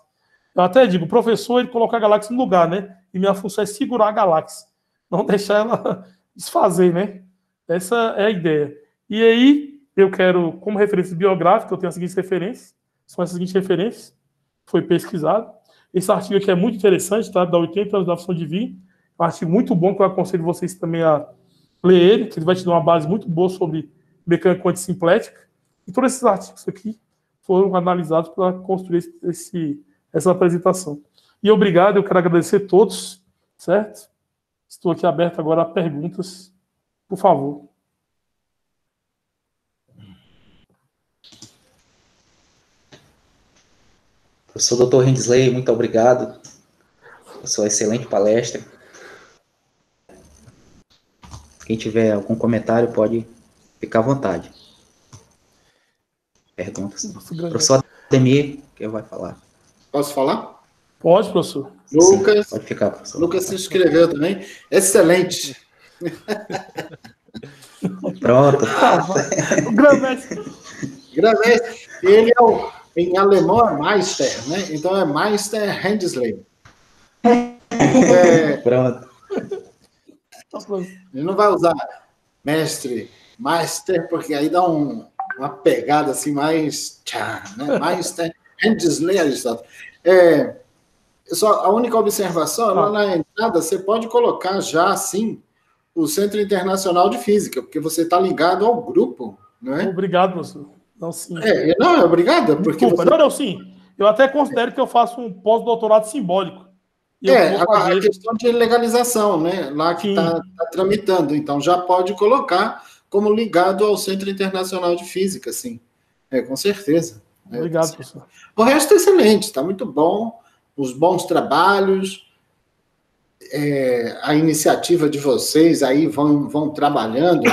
Eu até digo, o professor, ele coloca a Galáxia no lugar, né? E minha função é segurar a Galáxia, não deixar ela desfazer, né? Essa é a ideia. E aí, eu quero, como referência biográfica, eu tenho as seguintes referências. São essas seguintes referências. Foi pesquisado. Esse artigo aqui é muito interessante, tá? Da 80 anos da função de Wigner. Um artigo muito bom que eu aconselho vocês também a ler ele, que ele vai te dar uma base muito boa sobre mecânica quântica simplética. E todos esses artigos aqui foram analisados para construir essa apresentação. E obrigado, eu quero agradecer a todos, certo? Estou aqui aberto agora a perguntas, por favor. Professor Dr. Hensley, muito obrigado pela sua excelente palestra. Quem tiver algum comentário pode ficar à vontade. Perguntas. Professor Ademir, que vai falar. Posso falar? Pode, professor. Lucas, sim, pode ficar, professor. Lucas se inscreveu também. Excelente. Pronto. O Grão-mestre. Ele em alemão é Meister, né? Então é Meister Hensley. Pronto. Ele não vai usar mestre, Meister, porque aí dá uma pegada assim mais... né? Meister Hensley Aristóteles. Só a única observação, lá na entrada, você pode colocar já, assim, o Centro Internacional de Física, porque você está ligado ao grupo, não é? Obrigado, professor. Não, sim. Não, é obrigado. Porque desculpa, não, sim. Eu até considero que eu faço um pós-doutorado simbólico. A questão de legalização, né? Lá que está tramitando. Então, já pode colocar como ligado ao Centro Internacional de Física, sim. Com certeza. Obrigado, professor. O resto é excelente, está muito bom. Os bons trabalhos, a iniciativa de vocês aí vão trabalhando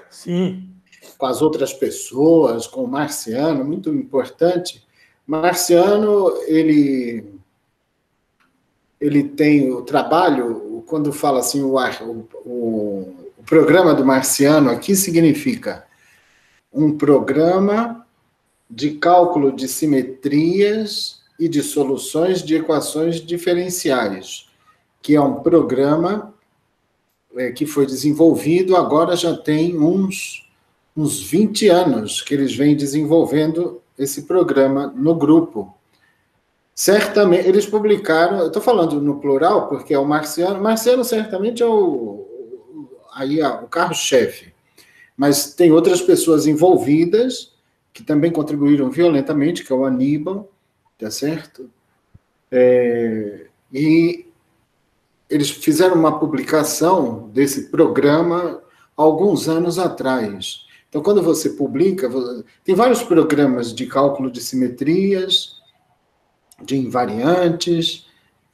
sim, com as outras pessoas, com o Marciano, muito importante. Marciano, ele tem o trabalho, quando fala assim, o programa do Marciano aqui significa um programa de cálculo de simetrias e de soluções de equações diferenciais, que é um programa que foi desenvolvido, agora já tem uns 20 anos que eles vêm desenvolvendo esse programa no grupo. Certamente, eles publicaram, eu estou falando no plural, porque é o Marciano. Marciano certamente é o carro-chefe, mas tem outras pessoas envolvidas que também contribuíram violentamente, que é o Aníbal, tá certo? E eles fizeram uma publicação desse programa alguns anos atrás. Então, quando você publica, tem vários programas de cálculo de simetrias, de invariantes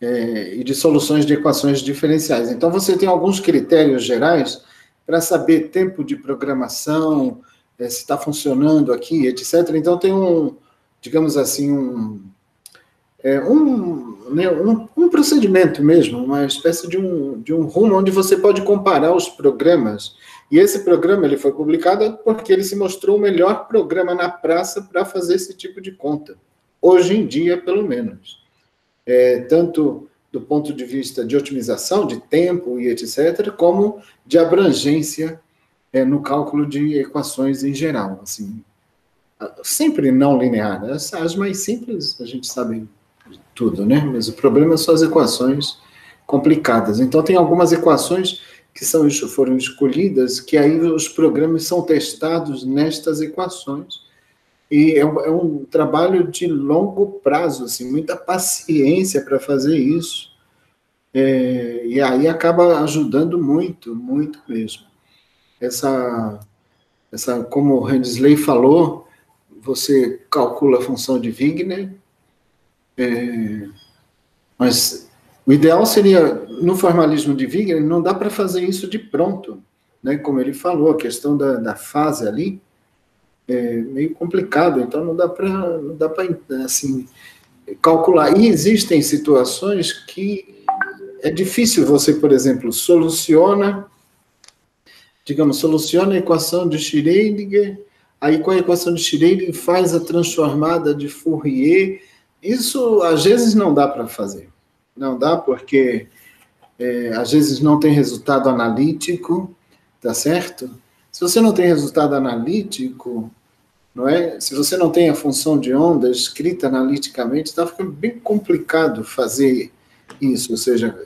e de soluções de equações diferenciais. Então, você tem alguns critérios gerais para saber tempo de programação, se está funcionando aqui, etc. Então, tem digamos assim, um procedimento mesmo, uma espécie de um rumo onde você pode comparar os programas. E esse programa ele foi publicado porque ele se mostrou o melhor programa na praça para fazer esse tipo de conta. Hoje em dia, pelo menos. Tanto do ponto de vista de otimização, de tempo e etc., como de abrangência no cálculo de equações em geral. Assim, sempre não linear. As mais simples, a gente sabe tudo, né? Mas o problema são as equações complicadas. Então, tem algumas equações que foram escolhidas, que aí os programas são testados nestas equações. E é um trabalho de longo prazo, assim, muita paciência para fazer isso. E aí acaba ajudando muito, muito mesmo. Como o Hensley falou, você calcula a função de Wigner, mas o ideal seria, no formalismo de Wigner, não dá para fazer isso de pronto, né? Como ele falou, a questão da fase ali, meio complicado, então não dá para assim, calcular. E existem situações que é difícil você, por exemplo, soluciona a equação de Schrödinger, aí com a equação de Schrödinger faz a transformada de Fourier. Isso, às vezes, não dá para fazer. Não dá porque, às vezes, não tem resultado analítico, tá certo? Se você não tem resultado analítico, não é? Se você não tem a função de onda escrita analiticamente, está ficando bem complicado fazer isso, ou seja,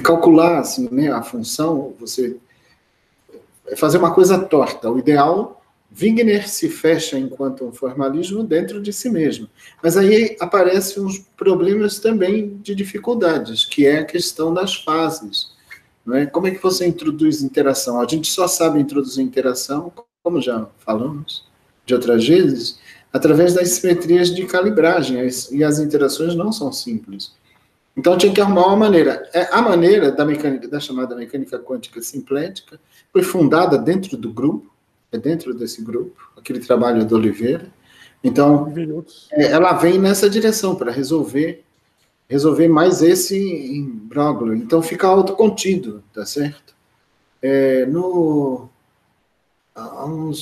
calcular assim, né, a função, você fazer uma coisa torta. O ideal, Wigner se fecha enquanto um formalismo dentro de si mesmo. Mas aí aparecem uns problemas também de dificuldades, que é a questão das fases. Não é? Como é que você introduz interação? A gente só sabe introduzir interação, como já falamos de outras vezes, através das simetrias de calibragem, e as interações não são simples. Então, tinha que arrumar uma maneira. A maneira da chamada mecânica quântica simplética foi fundada dentro do grupo, dentro desse grupo, aquele trabalho do Oliveira. Então, ela vem nessa direção, para resolver mais esse imbróglio. Então, fica autocontido, tá certo? Há um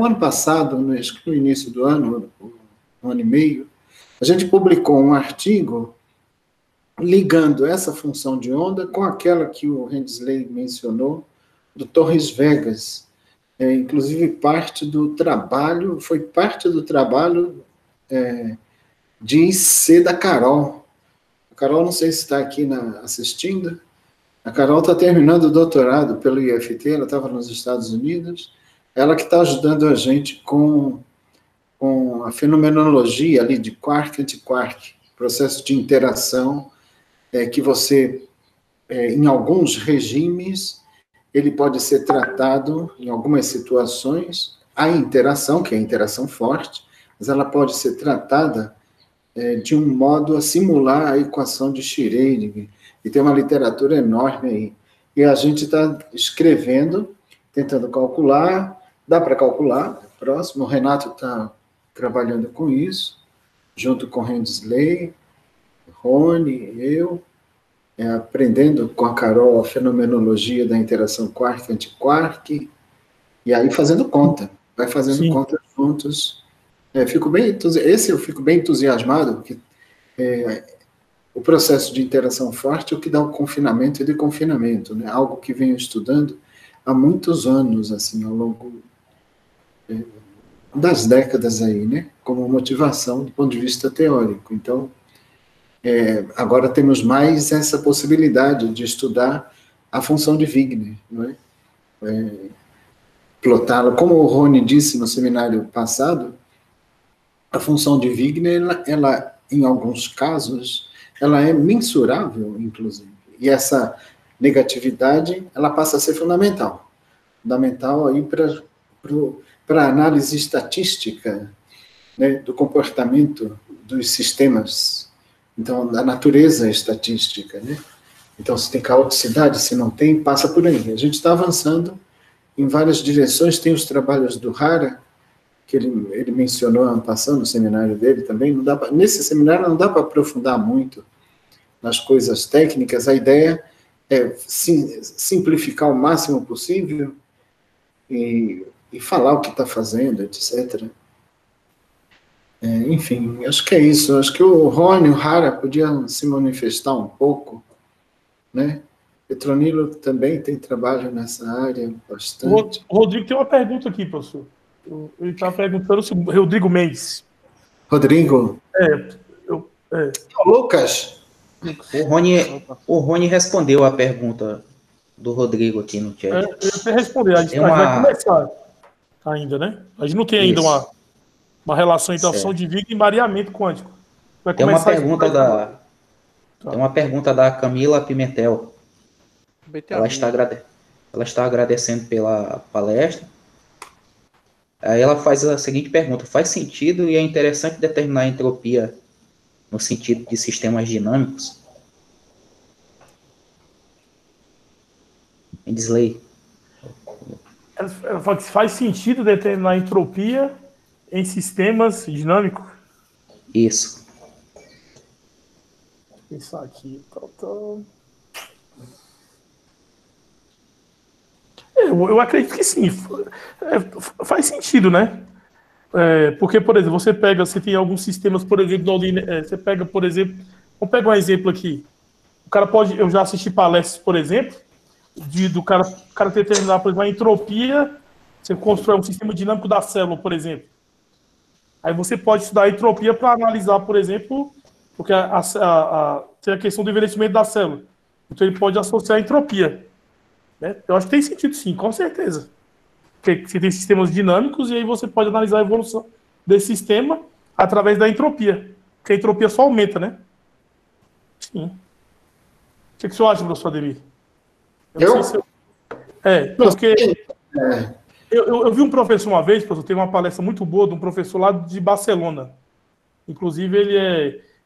ano passado, no início do ano, um ano e meio, a gente publicou um artigo ligando essa função de onda com aquela que o Hensley mencionou, do Torres Vegas. Inclusive, foi parte do trabalho de IC da Carol. A Carol, não sei se está aqui assistindo. A Carol está terminando o doutorado pelo IFT, ela estava nos Estados Unidos. Ela que está ajudando a gente com a fenomenologia ali de quark-antiquark, processo de interação, que você, em alguns regimes, ele pode ser tratado, em algumas situações, a interação, que é a interação forte, mas ela pode ser tratada de um modo a simular a equação de Schrödinger. E tem uma literatura enorme aí. E a gente está escrevendo, tentando calcular, dá para calcular, próximo, o Renato está trabalhando com isso, junto com Hensley, Rony, eu, aprendendo com a Carol a fenomenologia da interação quark-antiquark, e aí fazendo conta, vai fazendo conta juntos. Eu fico bem entusiasmado, porque o processo de interação forte é o que dá o confinamento e deconfinamento, né? Algo que venho estudando há muitos anos, assim, ao longo das décadas aí, né? Como motivação do ponto de vista teórico. Então, agora temos mais essa possibilidade de estudar a função de Wigner, não é? Plotá-la. Como o Rony disse no seminário passado, a função de Wigner, ela, em alguns casos, ela é mensurável, inclusive. E essa negatividade, ela passa a ser fundamental. Fundamental aí para a análise estatística, né, do comportamento dos sistemas, então, da natureza estatística, né? Então, se tem caoticidade, se não tem, passa por aí. A gente está avançando em várias direções, tem os trabalhos do Hara, que ele mencionou ano passado, no seminário dele também. Nesse seminário não dá para aprofundar muito nas coisas técnicas, a ideia é simplificar o máximo possível e falar o que está fazendo, etc. Enfim, acho que é isso. Acho que o Rony, o Hara podiam se manifestar um pouco, né? Petronilo também tem trabalho nessa área bastante. O Rodrigo tem uma pergunta aqui, professor. Ele está perguntando sobre o Rodrigo Mendes. Rodrigo? Lucas? O Rony respondeu a pergunta do Rodrigo aqui no chat. Eu até responder. A gente vai começar ainda, né? A gente não tem ainda uma relação entre a função de Wigner e mareamento quântico. Tem uma pergunta da Camila Pimentel. Ela está agradecendo pela palestra. Aí ela faz a seguinte pergunta: faz sentido e é interessante determinar a entropia no sentido de sistemas dinâmicos? Mendesley. Ela fala que faz sentido determinar a entropia em sistemas dinâmicos? Isso. Vou pensar aqui. Eu acredito que sim. Faz sentido, né? Porque, por exemplo, você tem alguns sistemas, por exemplo, você pega, por exemplo, vamos pegar um exemplo aqui. O cara eu já assisti palestras, por exemplo, do cara determinar, por exemplo, a entropia, você constrói um sistema dinâmico da célula, por exemplo. Aí você pode estudar a entropia para analisar, por exemplo, porque tem a questão do envelhecimento da célula. Então ele pode associar a entropia. Né? Eu acho que tem sentido sim, com certeza. Porque você tem sistemas dinâmicos e aí você pode analisar a evolução desse sistema através da entropia. Porque a entropia só aumenta, né? Sim. O que você acha, professor Ademir? Eu vi um professor uma vez, professor, teve uma palestra muito boa de um professor lá de Barcelona. Inclusive,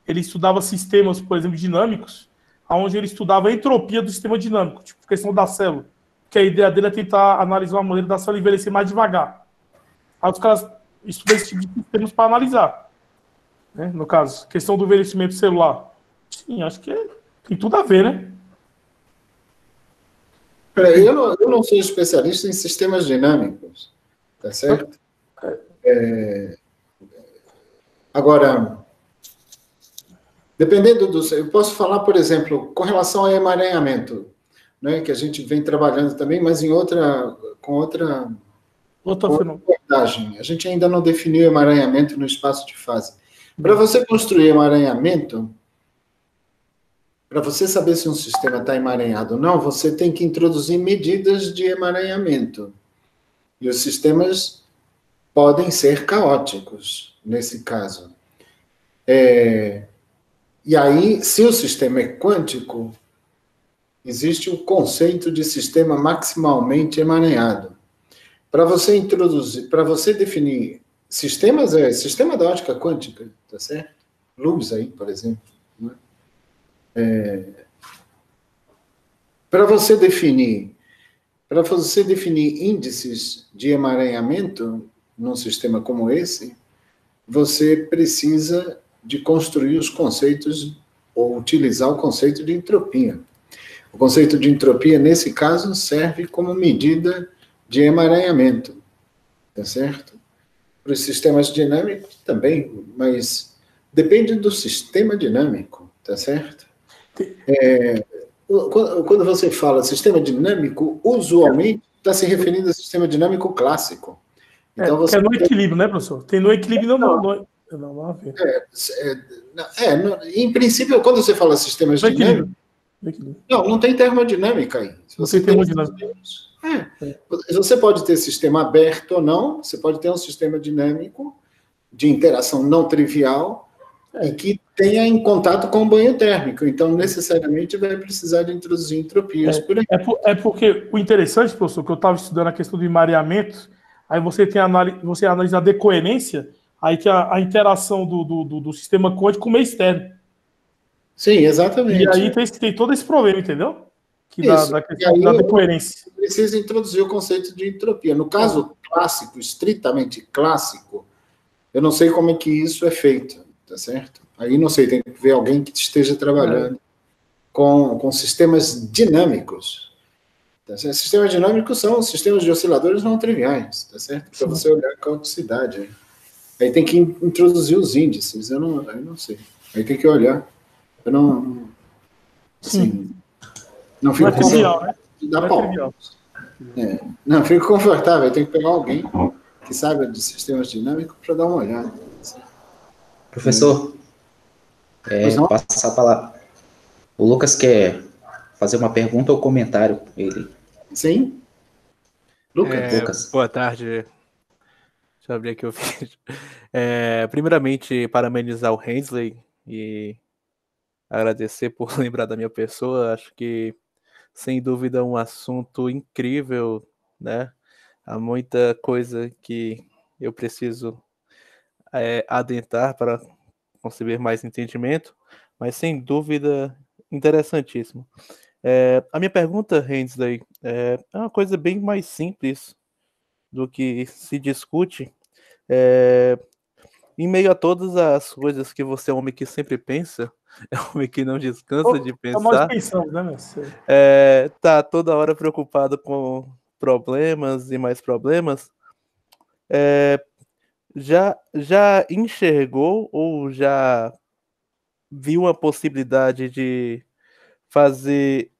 ele estudava sistemas, por exemplo, dinâmicos, onde ele estudava a entropia do sistema dinâmico, tipo, questão da célula. Que a ideia dele é tentar analisar uma maneira da célula envelhecer mais devagar. Aí os caras estudam esse tipo de sistemas para analisar. Né? No caso, questão do envelhecimento celular. Sim, acho que tem tudo a ver, né? Eu não sou especialista em sistemas dinâmicos, tá certo? Agora, dependendo eu posso falar, por exemplo, com relação ao emaranhamento, né, que a gente vem trabalhando também, mas com outra abordagem. A gente ainda não definiu emaranhamento no espaço de fase. Para você construir emaranhamento, para você saber se um sistema está emaranhado ou não, você tem que introduzir medidas de emaranhamento. E os sistemas podem ser caóticos, nesse caso. E aí, se o sistema é quântico, existe o conceito de sistema maximalmente emaranhado. Para você definir sistemas, sistema da ótica quântica, tá certo? Luz aí, por exemplo. Né? Para você definir índices de emaranhamento num sistema como esse, você precisa de construir os conceitos ou utilizar o conceito de entropia. O conceito de entropia, nesse caso, serve como medida de emaranhamento, tá certo? Para os sistemas dinâmicos também, mas depende do sistema dinâmico, tá certo? Quando você fala sistema dinâmico, usualmente está se referindo ao sistema dinâmico clássico, Então, você é no equilíbrio, né, professor? Tem no equilíbrio, não a ver. Em princípio, quando você fala sistemas No dinâmicos, equilíbrio. não tem termodinâmica aí. Não tem termodinâmica. Você pode ter sistema aberto ou não, você pode ter um sistema dinâmico de interação não trivial e que tenha em contato com o banho térmico. Então, necessariamente, vai precisar de introduzir entropias por aí. Porque o interessante, professor, que eu estava estudando a questão do emareamento, aí você analisa a decoerência, aí que a interação do sistema quântico com o meio externo. Sim, exatamente. E aí tem todo esse problema, entendeu? Da questão aí, da decoerência. Precisa introduzir o conceito de entropia. No caso clássico, estritamente clássico, eu não sei como é que isso é feito, tá certo? Aí não sei, tem que ver alguém que esteja trabalhando com sistemas dinâmicos. Tá certo? Sistemas dinâmicos são sistemas de osciladores não triviais, tá certo? Para você olhar a caoticidade. Aí tem que introduzir os índices, eu não sei. Aí tem que olhar. Eu não... Assim, não fico trivial, né? Dá pau. Não, fico confortável. Tem que pegar alguém que saiba de sistemas dinâmicos para dar uma olhada. Professor, passar a palavra. O Lucas quer fazer uma pergunta ou comentário? Ele. Sim? Lucas. Boa tarde. Deixa eu abrir aqui o vídeo. Primeiramente, parabenizar o Hensley e agradecer por lembrar da minha pessoa. Acho que, sem dúvida, um assunto incrível, né? Há muita coisa que eu preciso adentrar para conceber mais entendimento, mas, sem dúvida, interessantíssimo. A minha pergunta, Hensley, é uma coisa bem mais simples do que se discute. Em meio a todas as coisas que você é um homem que sempre pensa, é um homem que não descansa de pensar. Nós pensamos, né, meu? Tá toda hora preocupado com problemas e mais problemas. Já enxergou ou já viu a possibilidade de fazer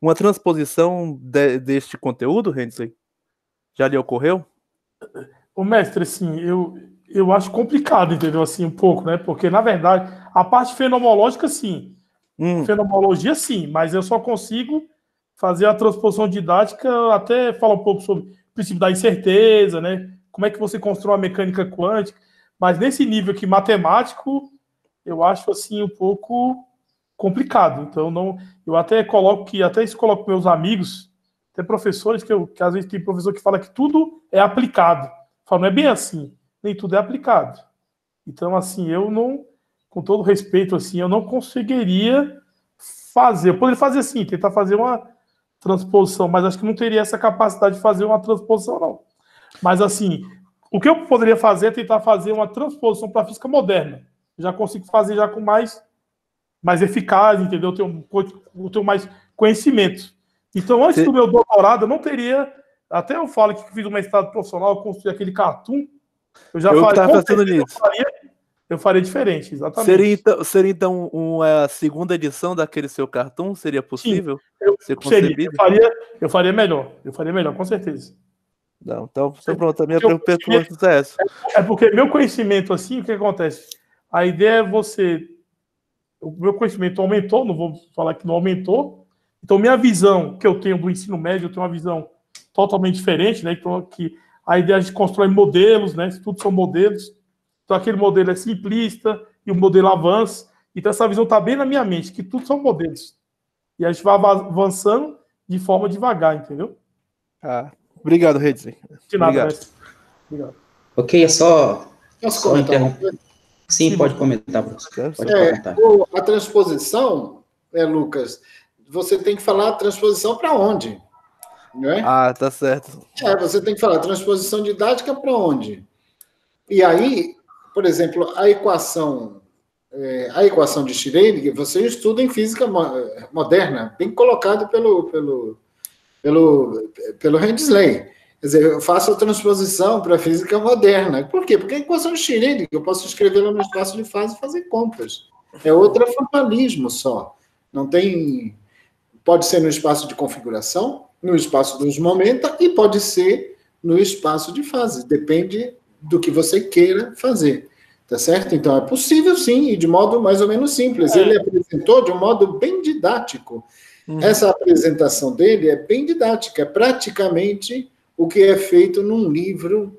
uma transposição deste conteúdo, Hensley? Já lhe ocorreu? O mestre, assim, eu acho complicado, entendeu? Assim, um pouco, né? Porque, na verdade, a parte fenomenológica, sim. Fenomenologia, sim, mas eu só consigo fazer a transposição didática, até falar um pouco sobre o princípio da incerteza, né? Como é que você constrói a mecânica quântica. Mas nesse nível aqui matemático, eu acho, assim, um pouco complicado. Então, eu até coloco com meus amigos, até professores, que às vezes tem professor que fala que tudo é aplicado. Fala, não é bem assim, nem tudo é aplicado. Então, assim, eu não, com todo respeito, assim, eu não conseguiria fazer. Eu poderia fazer assim, tentar fazer uma transposição, mas acho que não teria essa capacidade de fazer uma transposição, não. Mas, assim, o que eu poderia fazer é tentar fazer uma transposição para a física moderna. Já consigo fazer já com mais eficaz, entendeu? Eu tenho mais conhecimento. Então, antes do meu doutorado, eu não teria... Até eu falo que fiz um mestrado profissional, eu construí aquele cartoon, eu faria diferente, exatamente. Seria então uma segunda edição daquele seu cartoon? Seria possível? Eu faria melhor, com certeza. Não, então pronto, a minha pergunta é essa. É porque meu conhecimento, assim, o que acontece? A ideia é o meu conhecimento aumentou, não vou falar que não aumentou, então minha visão que eu tenho do ensino médio, eu tenho uma visão totalmente diferente, né? Então, que a ideia é a gente constrói modelos, né? Tudo são modelos. Então, aquele modelo é simplista e o modelo avança. Então, essa visão está bem na minha mente, que tudo são modelos. E a gente vai avançando de forma devagar, entendeu? Obrigado, Redzi. De nada, mestre. Obrigado. Ok, é só interromper? Sim, pode comentar, professor. Pode comentar. A transposição, Lucas, você tem que falar a transposição para onde? Não é? Tá certo. Você tem que falar transposição didática para onde? E aí, por exemplo, a equação de Schrödinger, você estuda em física moderna, bem colocado pelo Hensley. Quer dizer, eu faço a transposição para a física moderna. Por quê? Porque a equação de Schrödinger, eu posso escrevê-la no espaço de fase e fazer contas. É outro formalismo só. Não tem... Pode ser no espaço de configuração, no espaço dos momentos e pode ser no espaço de fases, depende do que você queira fazer, tá certo? Então, é possível sim, e de modo mais ou menos simples. Ele apresentou de um modo bem didático. Essa apresentação dele é bem didática, é praticamente o que é feito num livro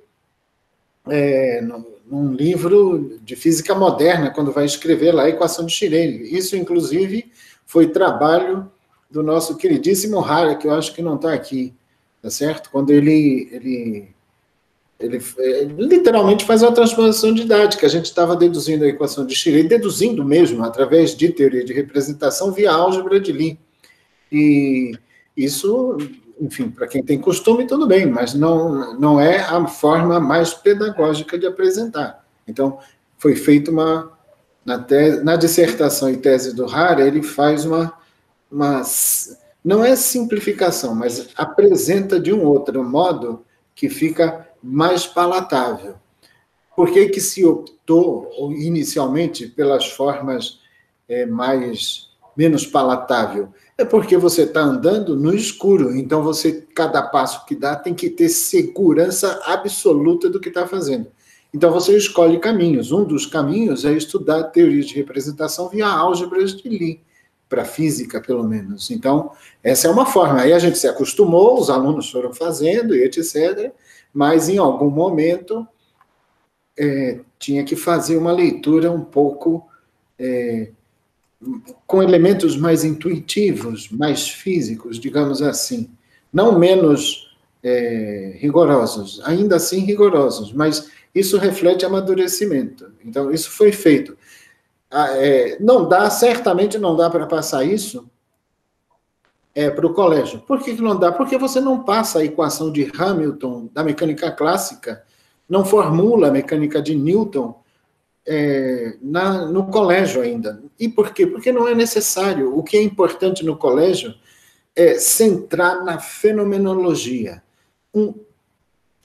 de física moderna, quando vai escrever lá a equação de Schrödinger. Isso, inclusive, foi trabalho do nosso queridíssimo Hara, que eu acho que não está aqui, tá certo? Quando ele literalmente faz uma transposição didática. A gente estava deduzindo a equação de Schrödinger, deduzindo mesmo, através de teoria de representação, via álgebra de Lie. E isso, enfim, para quem tem costume, tudo bem, mas não é a forma mais pedagógica de apresentar. Então, foi feita na dissertação e tese do Hara, ele faz não é simplificação, mas apresenta de um outro modo que fica mais palatável. Por que se optou inicialmente pelas formas menos palatável? É porque você está andando no escuro, então cada passo que dá tem que ter segurança absoluta do que está fazendo. Então você escolhe caminhos. Um dos caminhos é estudar teorias de representação via álgebras de Lie, para física, pelo menos. Então, essa é uma forma. Aí a gente se acostumou, os alunos foram fazendo, e etc., mas em algum momento tinha que fazer uma leitura um pouco com elementos mais intuitivos, mais físicos, digamos assim. Não menos rigorosos, ainda assim rigorosos, mas isso reflete amadurecimento. Então, isso foi feito. Certamente não dá para passar isso para o colégio. Por que não dá? Porque você não passa a equação de Hamilton da mecânica clássica, não formula a mecânica de Newton no colégio ainda. E por quê? Porque não é necessário. O que é importante no colégio é centrar na fenomenologia.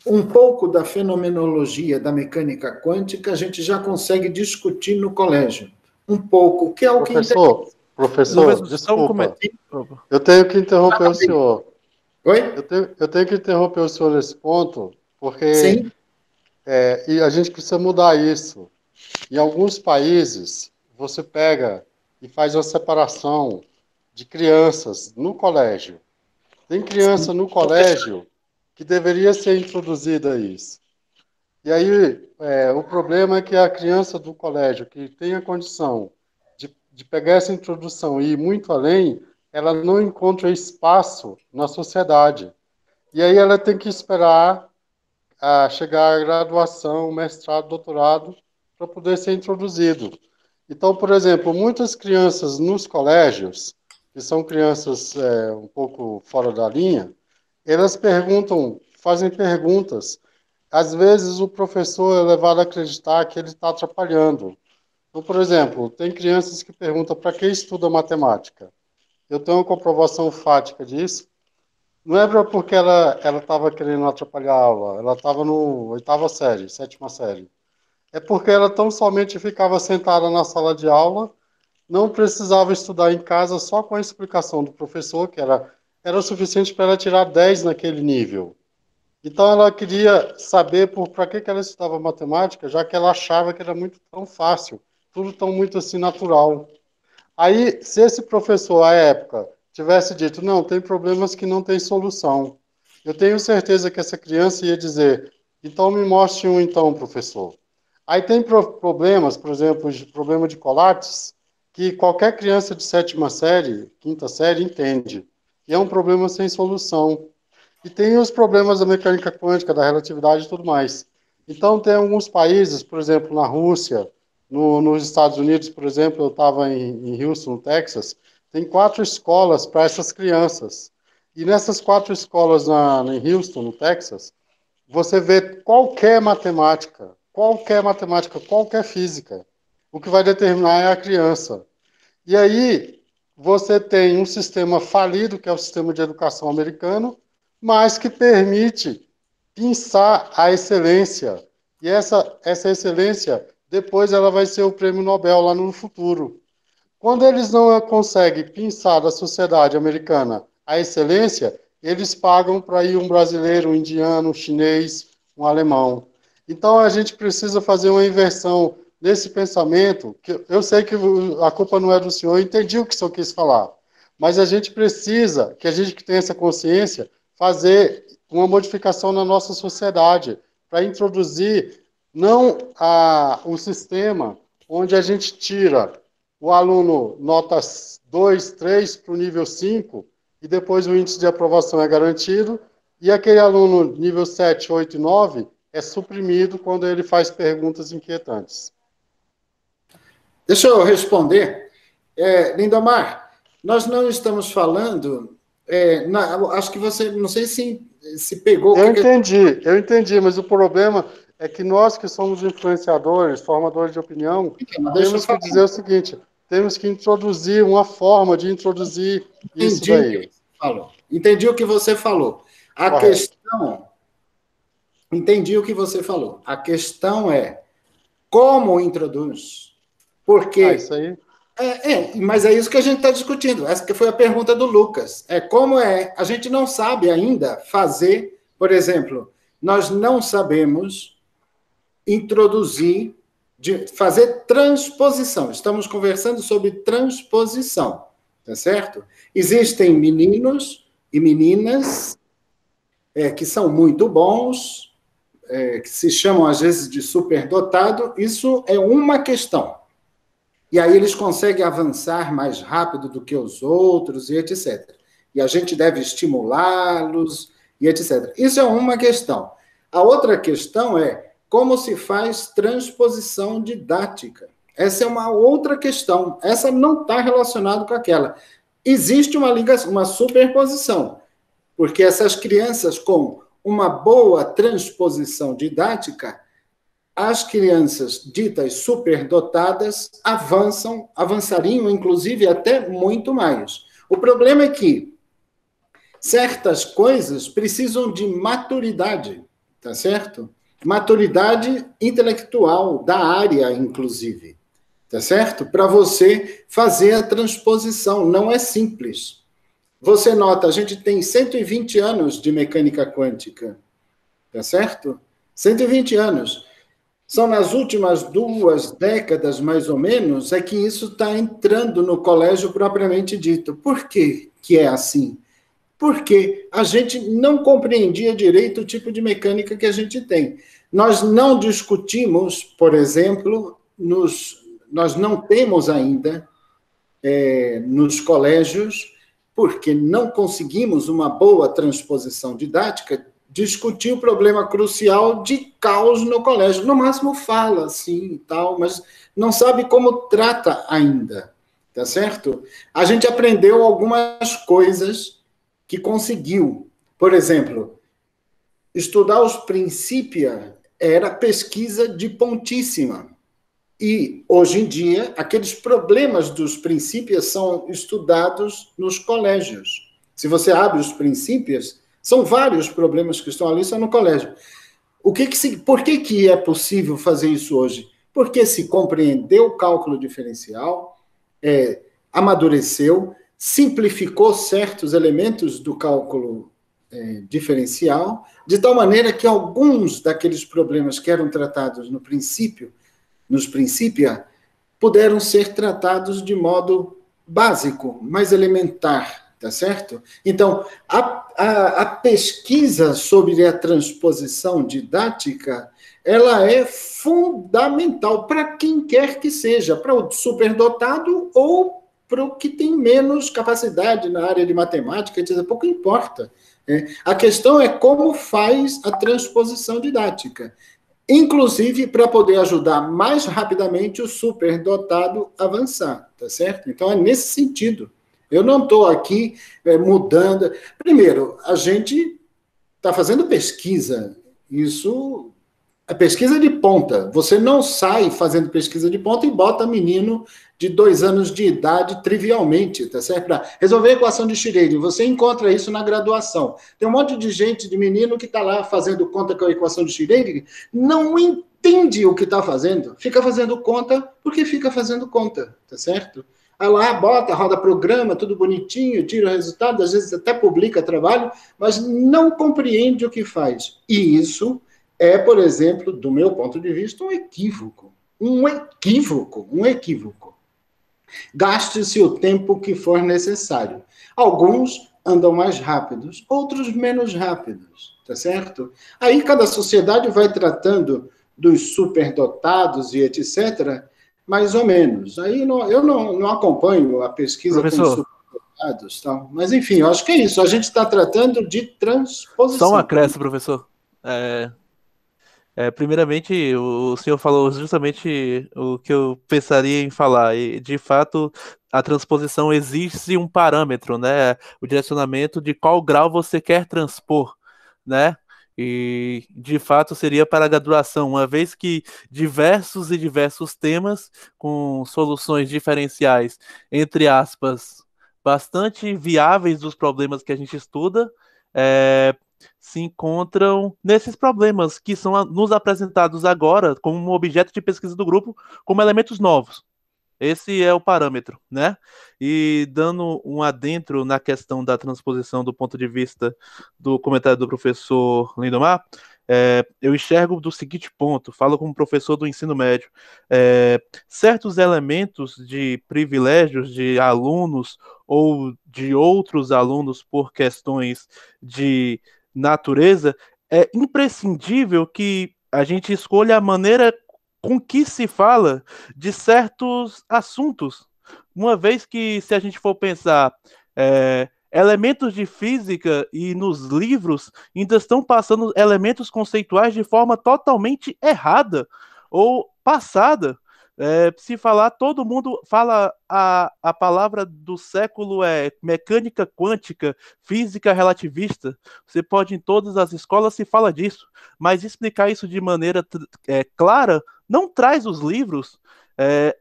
Um pouco da fenomenologia da mecânica quântica a gente já consegue discutir no colégio. Um pouco, que é o Professor, desculpa. Eu tenho que interromper o senhor. Oi? Eu tenho que interromper o senhor nesse ponto, porque Sim. E a gente precisa mudar isso. Em alguns países, você pega e faz uma separação de crianças no colégio. Tem criança no colégio que deveria ser introduzida a isso. E aí, o problema é que a criança do colégio que tem a condição de pegar essa introdução e ir muito além, ela não encontra espaço na sociedade. E aí ela tem que esperar a chegar à graduação, mestrado, doutorado, para poder ser introduzido. Então, por exemplo, muitas crianças nos colégios, que são crianças um pouco fora da linha, elas fazem perguntas. Às vezes o professor é levado a acreditar que ele está atrapalhando. Então, por exemplo, tem crianças que perguntam para que estuda matemática. Eu tenho uma comprovação fática disso. Não é porque ela estava querendo atrapalhar a aula, ela estava no oitava série, sétima série. É porque ela tão somente ficava sentada na sala de aula, não precisava estudar em casa só com a explicação do professor, que era o suficiente para ela tirar 10 naquele nível. Então ela queria saber para que ela estudava matemática, já que ela achava que era tão fácil, tudo tão muito assim natural. Aí, se esse professor, à época, tivesse dito, não, tem problemas que não tem solução, eu tenho certeza que essa criança ia dizer, então me mostre um então, professor. Aí tem problemas, por exemplo, problema de colates, que qualquer criança de sétima série, quinta série, entende. E é um problema sem solução. E tem os problemas da mecânica quântica, da relatividade e tudo mais. Então, tem alguns países, por exemplo, na Rússia, nos Estados Unidos, por exemplo, eu estava em Houston, Texas, tem 4 escolas para essas crianças. E nessas 4 escolas em Houston, no Texas, você vê qualquer matemática, qualquer física. O que vai determinar é a criança. E aí, você tem um sistema falido, que é o sistema de educação americano, mas que permite pensar a excelência. E essa excelência, depois ela vai ser o prêmio Nobel lá no futuro. Quando eles não conseguem pensar da sociedade americana a excelência, eles pagam para ir um brasileiro, um indiano, um chinês, um alemão. Então, a gente precisa fazer uma inversão nesse pensamento, que eu sei que a culpa não é do senhor, eu entendi o que o senhor quis falar, mas a gente precisa, que a gente que tem essa consciência, fazer uma modificação na nossa sociedade, para introduzir não o sistema onde a gente tira o aluno notas 2, 3 para o nível 5, e depois o índice de aprovação é garantido, e aquele aluno nível 7, 8 e 9 é suprimido quando ele faz perguntas inquietantes. Deixa eu responder. Lindomar, nós não estamos falando... acho que você... Não sei se pegou... Eu entendi, mas o problema é que nós que somos influenciadores, formadores de opinião, temos que dizer o seguinte, temos que introduzir uma forma de introduzir isso daí. Entendi o que você falou. Entendi o que você falou. A questão é como introduz. Porque... isso aí. Mas é isso que a gente está discutindo. Essa que foi a pergunta do Lucas. A gente não sabe ainda fazer, por exemplo, nós não sabemos introduzir, fazer transposição. Estamos conversando sobre transposição, tá certo? Existem meninos e meninas que são muito bons, que se chamam, às vezes, de superdotado. Isso é uma questão. E aí eles conseguem avançar mais rápido do que os outros, e etc. E a gente deve estimulá-los, e etc. Isso é uma questão. A outra questão é como se faz transposição didática. Essa é uma outra questão. Essa não está relacionada com aquela. Existe uma ligação, uma superposição, porque essas crianças com uma boa transposição didática, as crianças ditas superdotadas avançariam, inclusive, até muito mais. O problema é que certas coisas precisam de maturidade, tá certo? Maturidade intelectual, da área, inclusive, tá certo? Para você fazer a transposição, não é simples. Você nota, a gente tem 120 anos de mecânica quântica, tá certo? 120 anos. São nas últimas 2 décadas, mais ou menos, que isso está entrando no colégio propriamente dito. Por que é assim? Porque a gente não compreendia direito o tipo de mecânica que a gente tem. Nós não discutimos, por exemplo, nós não temos ainda nos colégios, porque não conseguimos uma boa transposição didática, discutir o problema crucial de caos no colégio. No máximo fala, sim, e tal, mas não sabe como trata ainda, tá certo? A gente aprendeu algumas coisas que conseguiu. Por exemplo, estudar os Principia era pesquisa de pontíssima. E, hoje em dia, aqueles problemas dos Principias são estudados nos colégios. Se você abre os Principias, são vários problemas que estão ali, só no colégio. Por que é possível fazer isso hoje? Porque se compreendeu o cálculo diferencial, amadureceu, simplificou certos elementos do cálculo diferencial, de tal maneira que alguns daqueles problemas que eram tratados nos Principia, puderam ser tratados de modo básico, mais elementar. Tá certo? Então, a pesquisa sobre a transposição didática, ela é fundamental para quem quer que seja, para o superdotado ou para o que tem menos capacidade na área de matemática, etc. Pouco importa. A questão é como faz a transposição didática, inclusive para poder ajudar mais rapidamente o superdotado a avançar, tá certo? Então, é nesse sentido. Eu não estou aqui mudando. Primeiro, a gente está fazendo pesquisa. Isso é pesquisa de ponta. Você não sai fazendo pesquisa de ponta e bota menino de 2 anos de idade trivialmente, tá certo? Para resolver a equação de Schrödinger. Você encontra isso na graduação. Tem um monte de gente, de menino, que está lá fazendo conta com a equação de Schrödinger, não entende o que está fazendo. Fica fazendo conta porque fica fazendo conta, tá certo? Aí lá, bota, roda programa, tudo bonitinho, tira o resultado, às vezes até publica trabalho, mas não compreende o que faz. E isso é, por exemplo, do meu ponto de vista, um equívoco. Um equívoco, um equívoco. Gaste-se o tempo que for necessário. Alguns andam mais rápidos, outros menos rápidos, tá certo? Aí cada sociedade vai tratando dos superdotados e etc., mais ou menos. Aí eu não acompanho a pesquisa Professor, com superdotados, tal. Mas enfim, eu acho que é isso. A gente está tratando de transposição. só um acréscimo, professor. Primeiramente, o senhor falou justamente o que eu pensaria em falar. E, de fato, a transposição existe um parâmetro, né? O direcionamento de qual grau você quer transpor, né? E, de fato, seria para a graduação, uma vez que diversos e diversos temas com soluções diferenciais, entre aspas, bastante viáveis dos problemas que a gente estuda, é, se encontram nesses problemas que são nos apresentados agora como um objeto de pesquisa do grupo, como elementos novos. Esse é o parâmetro, né? E dando um adentro na questão da transposição do ponto de vista do comentário do professor Lindomar, eu enxergo do seguinte ponto, falo como professor do ensino médio, certos elementos de privilégios de alunos ou de outros alunos por questões de natureza, é imprescindível que a gente escolha a maneira com que se fala de certos assuntos. Uma vez que, se a gente for pensar, elementos de física e nos livros ainda estão passando elementos conceituais de forma totalmente errada ou passada. Se falar, todo mundo fala a palavra do século é mecânica quântica, física relativista. Você pode, em todas as escolas, se fala disso, mas explicar isso de maneira clara não traz os livros,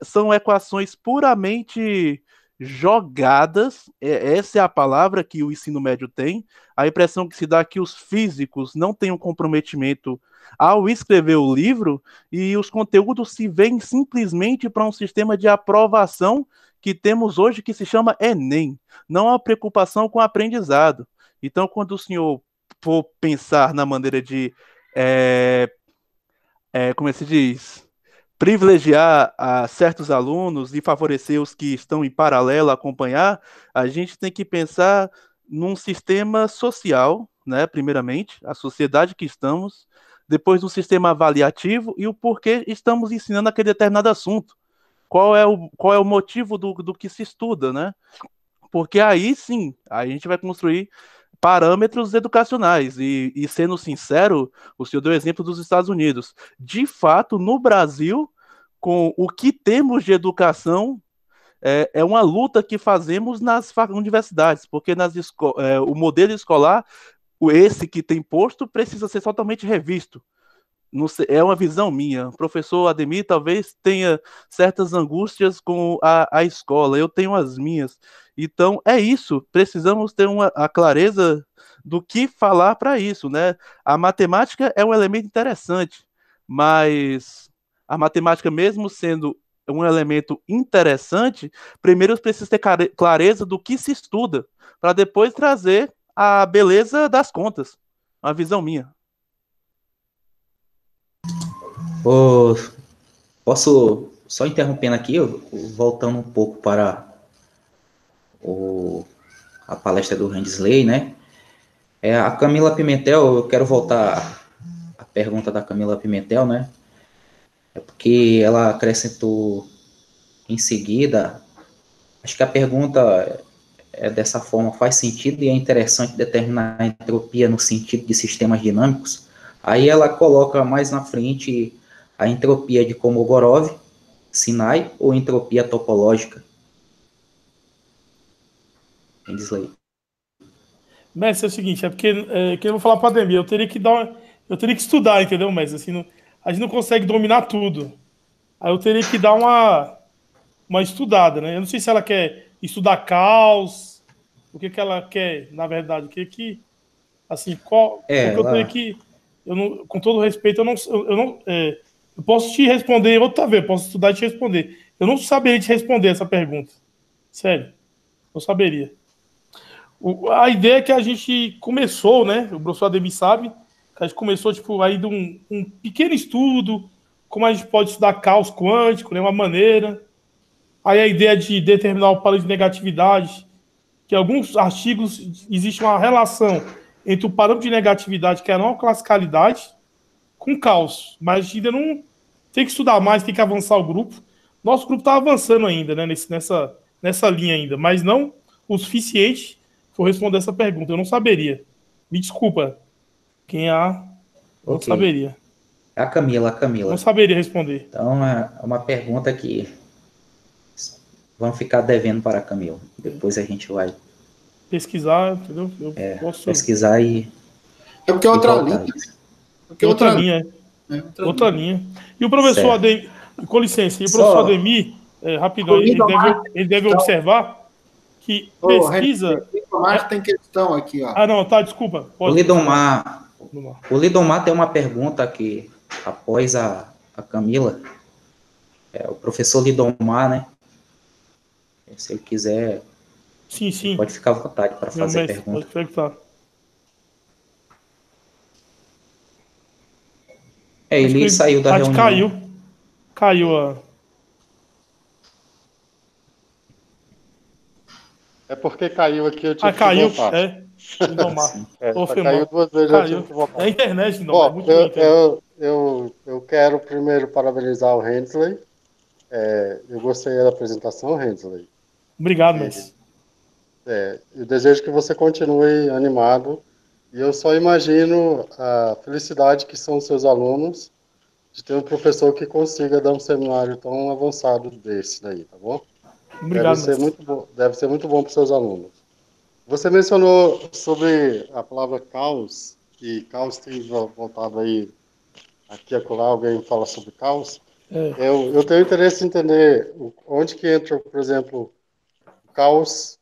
são equações puramente jogadas, essa é a palavra que o ensino médio tem. A impressão que se dá é que os físicos não têm um comprometimento ao escrever o livro e os conteúdos se veem simplesmente para um sistema de aprovação que temos hoje que se chama Enem, não há preocupação com o aprendizado. Então, quando o senhor for pensar na maneira de como se diz, privilegiar a certos alunos e favorecer os que estão em paralelo a acompanhar, a gente tem que pensar num sistema social, né, primeiramente, a sociedade que estamos, depois no sistema avaliativo e o porquê estamos ensinando aquele determinado assunto. Qual é o motivo do que se estuda, né? Porque aí sim, a gente vai construir parâmetros educacionais. E sendo sincero, o senhor deu o exemplo dos Estados Unidos. De fato, no Brasil, com o que temos de educação, é uma luta que fazemos nas universidades, porque o modelo escolar, esse que tem posto, precisa ser totalmente revisto. Não sei, é uma visão minha. O professor Ademir talvez tenha certas angústias com a escola, eu tenho as minhas. Então, é isso. Precisamos ter a clareza do que falar para isso, né? A matemática é um elemento interessante, mas a matemática, mesmo sendo um elemento interessante, primeiro precisa ter clareza do que se estuda, para depois trazer a beleza das contas. Uma visão minha. Posso, só interrompendo aqui, voltando um pouco para a palestra do Rensley, né? A Camila Pimentel, eu quero voltar à pergunta da Camila Pimentel, né? É porque ela acrescentou em seguida, acho que a pergunta dessa forma, faz sentido e é interessante determinar a entropia no sentido de sistemas dinâmicos. Aí ela coloca mais na frente a entropia de Kolmogorov, Sinai ou entropia topológica. Rensley. Mestre, é o seguinte, que eu vou falar para a Ademir, eu teria que estudar, entendeu, mestre? Assim, a gente não consegue dominar tudo. Aí eu teria que dar uma estudada, né? Eu não sei se ela quer estudar caos, o que ela quer, na verdade, assim, porque eu teria que, com todo respeito, eu posso te responder outra vez, posso estudar e te responder. Eu não saberia te responder essa pergunta. Sério, não saberia. A ideia é que a gente começou, né? O professor Ademir sabe, que a gente começou, tipo, aí de um pequeno estudo, como a gente pode estudar caos quântico, né? Uma maneira. Aí a ideia de determinar o padrão de negatividade, que em alguns artigos existe uma relação entre o parâmetro de negatividade, que é a não classicalidade, com caos. Mas a gente ainda não tem que estudar mais, tem que avançar o grupo. Nosso grupo está avançando ainda, né? Nessa linha ainda, mas não o suficiente para responder essa pergunta. Eu não saberia. Me desculpa. Quem é a... Eu não Ok. saberia. É a Camila. Não saberia responder. Então, é uma pergunta que vamos ficar devendo para a Camila. Depois a gente vai Pesquisar, entendeu? Eu posso... pesquisar e É porque é outra voltar linha. isso. Porque é Outra linha. Outra linha. E o professor Certo. Ademir... Com licença. E o Só- professor Ademir, rapidão, ele deve observar que pesquisa... O Marco tem questão aqui, ó. Ah, não, tá, desculpa. O Lidomar Lidomar. tem uma pergunta aqui, após a Camila. O professor Lidomar, né? Se ele quiser, Sim. pode ficar à vontade para fazer a pergunta. Pode perguntar. Ele saiu da Acho reunião. que caiu a... É porque caiu aqui, eu tive que caiu, voltar. Lidomar. Caiu 2 vezes, eu tive que voltar. É a internet, Lidomar. Bom, Muito bem, internet. eu quero primeiro parabenizar o Hensley. Eu gostei da apresentação, Hensley. Obrigado, mestre. Eu desejo que você continue animado. E eu só imagino a felicidade que são os seus alunos de ter um professor que consiga dar um seminário tão avançado desse daí, tá bom? Obrigado, Deve ser mestre. muito bom, deve ser muito bom para os seus alunos. Você mencionou sobre a palavra caos, e caos tem voltado aí aqui e acolá, alguém fala sobre caos. Eu tenho interesse em entender onde que entra, por exemplo, o caos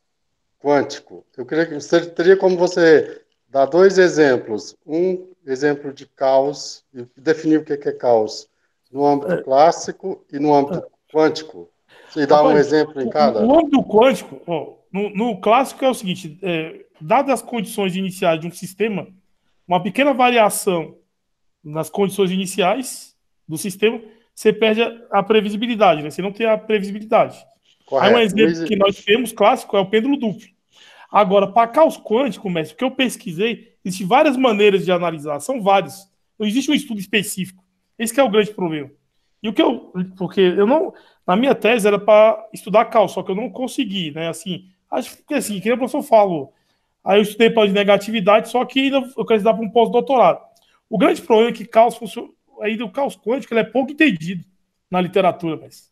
quântico. Eu queria que você teria como você dar 2 exemplos. Um exemplo de caos, e definir o que é caos no âmbito clássico e no âmbito quântico. E dar um exemplo em cada? O âmbito quântico, no clássico é o seguinte, dadas as condições iniciais de um sistema, uma pequena variação nas condições iniciais do sistema, você perde a previsibilidade, né? Você não tem a previsibilidade. Correto. Aí um exemplo que nós temos clássico é o pêndulo duplo. Agora, para caos quântico, mestre, o que eu pesquisei, existem várias maneiras de analisar, são várias. Não existe um estudo específico. Esse que é o grande problema. E porque eu não, na minha tese era para estudar caos, só que eu não consegui, né? Assim, acho que assim, que o professor falou. Aí eu estudei para negatividade, só que ainda eu quero estudar para um pós-doutorado. O grande problema é que caos funciona, ainda o caos quântico ele é pouco entendido na literatura, mas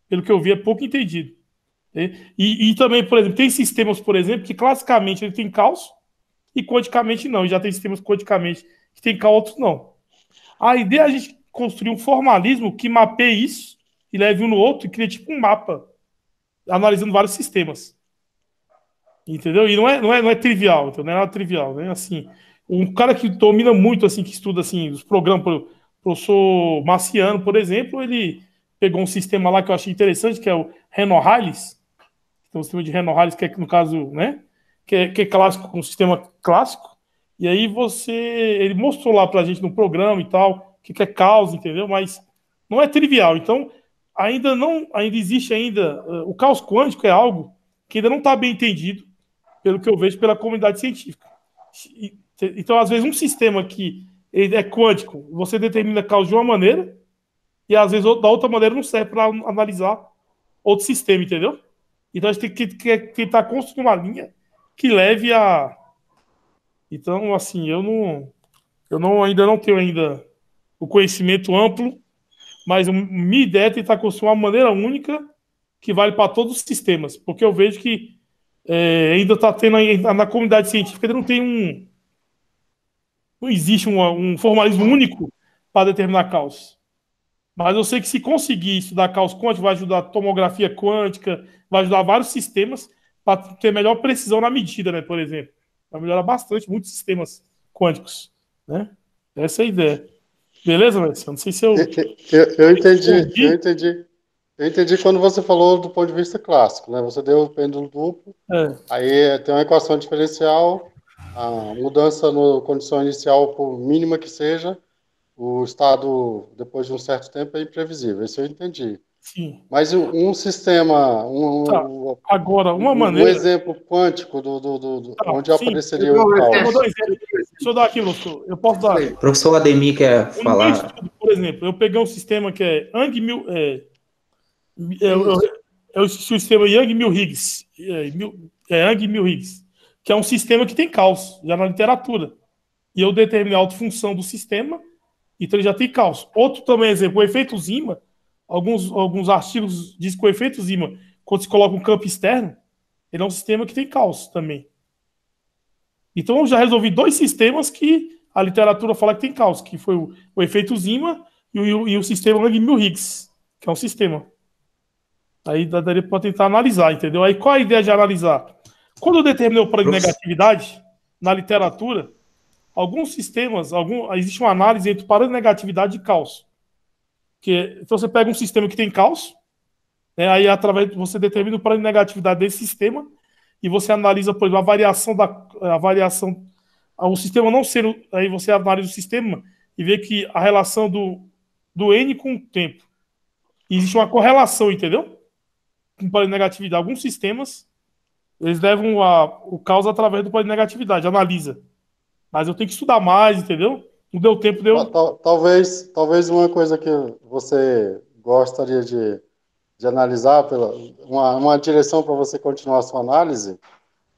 pelo que eu vi é pouco entendido. E também, por exemplo, tem sistemas, por exemplo, que classicamente ele tem caos e quanticamente não. E já tem sistemas quanticamente que tem caos, outros não. A ideia é a gente construir um formalismo que mapeie isso e leve um no outro e cria tipo um mapa analisando vários sistemas. Entendeu? E não é trivial, então não é nada trivial, né? Assim, um cara que domina muito, assim, que estuda assim, os programas, o professor Marciano, por exemplo, ele pegou um sistema lá que eu achei interessante, que é o Renorrales. Então, o sistema de Renorrales, que é, no caso, né? Que é clássico, um sistema clássico. E aí ele mostrou lá pra gente no programa e tal, o que é caos, entendeu? Mas não é trivial. Então, ainda existe o caos quântico é algo que ainda não está bem entendido, pelo que eu vejo pela comunidade científica. Então, às vezes, um sistema que ele é quântico, você determina caos de uma maneira, e às vezes da outra maneira não serve para analisar outro sistema, entendeu? Então a gente tem que tentar construir uma linha que leve a. Então, assim, ainda não tenho ainda o conhecimento amplo, mas minha ideia é tentar construir uma maneira única que vale para todos os sistemas, porque eu vejo que ainda está tendo na comunidade científica não existe um formalismo único para determinar caos. Mas eu sei que se conseguir estudar caos quântico, vai ajudar a tomografia quântica, vai ajudar vários sistemas para ter melhor precisão na medida, né? Por exemplo. Vai melhorar bastante muitos sistemas quânticos. Né? Essa é a ideia. Beleza, Messi? Não sei se eu. Eu entendi. Eu entendi quando você falou do ponto de vista clássico, né? Você deu o pêndulo duplo, aí tem uma equação diferencial, a mudança na condição inicial, por mínima que seja, o estado, depois de um certo tempo, é imprevisível. Isso eu entendi. Sim. Mas um sistema, Tá. Agora, uma um maneira. exemplo quântico Tá, onde sim. apareceria o Eu vou caos. dar um exemplo. Deixa eu dar aqui, professor. Eu posso dar. O professor Ademir quer No meu falar. estudo, por exemplo, eu peguei um sistema que é Yang Mil. É o sistema Yang Mills-Higgs. Yang Mills-Higgs. Que é um sistema que tem caos, já na literatura. E eu determinei a autofunção do sistema, então ele já tem caos. Outro também exemplo, o efeito Zima. Alguns artigos dizem que o efeito Zima, quando se coloca um campo externo, ele é um sistema que tem caos também. Então eu já resolvi 2 sistemas que a literatura fala que tem caos, que foi o efeito Zima e o sistema Yang-Mills-Higgs, que é um sistema. Aí daria para tentar analisar, entendeu? Aí qual a ideia de analisar? Quando eu determinei o plano de negatividade, na literatura, alguns sistemas, existe uma análise entre parâmetro de negatividade e caos. Então você pega um sistema que tem caos, né, aí através você determina o plano de negatividade desse sistema e você analisa, por exemplo, a variação, o sistema não sendo, aí você analisa o sistema e vê que a relação do N com o tempo. E existe uma correlação, entendeu? Com o plano de negatividade. Alguns sistemas, eles levam o caos através do plano de negatividade, analisa. Mas eu tenho que estudar mais, entendeu? Não deu tempo de eu... Talvez uma coisa que você gostaria de analisar, uma direção para você continuar a sua análise,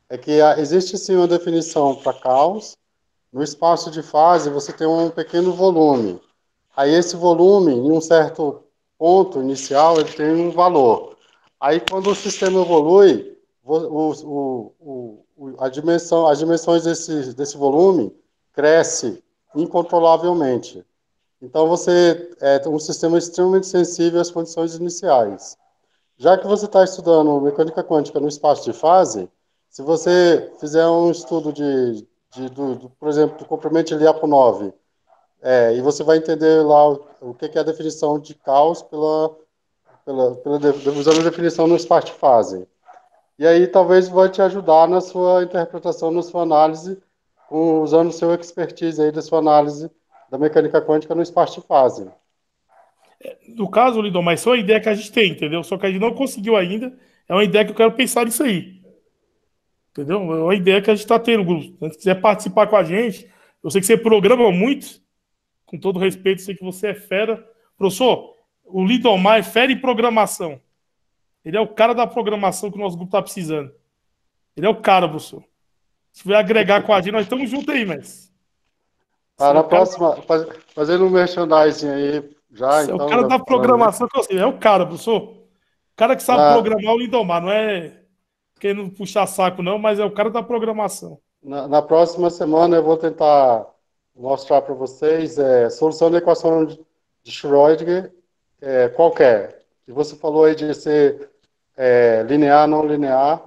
é que existe sim uma definição para caos. No espaço de fase, você tem um pequeno volume. Aí esse volume, em um certo ponto inicial, ele tem um valor. Aí quando o sistema evolui, as dimensões desse volume cresce incontrolavelmente. Então você é um sistema extremamente sensível às condições iniciais. Já que você está estudando mecânica quântica no espaço de fase, se você fizer um estudo por exemplo, do comprimento de Lyapunov, e você vai entender lá o que é a definição de caos usando a definição no espaço de fase. E aí talvez vai te ajudar na sua interpretação, na sua análise, usando o seu expertise aí da sua análise da mecânica quântica no espaço de fase. No caso, Lidon, mas só a ideia que a gente tem, entendeu? Só que a gente não conseguiu ainda. É uma ideia que eu quero pensar nisso aí. Entendeu? É uma ideia que a gente está tendo, grupo. Se quiser participar com a gente, eu sei que você programa muito. Com todo respeito, sei que você é fera. Professor, o Lidomar é fera em programação. Ele é o cara da programação que o nosso grupo está precisando. Ele é o cara, professor. Se vier agregar com a gente, nós estamos juntos aí, mas... Na próxima, fazendo um merchandising aí, já, então... É então... o cara da programação que eu sei. É o cara, professor. O cara que sabe programar o Lindomar. Não é querendo puxar saco, não, mas é o cara da programação. Na próxima semana eu vou tentar mostrar para vocês solução da equação de Schrödinger qualquer. E você falou aí de ser linear, não linear.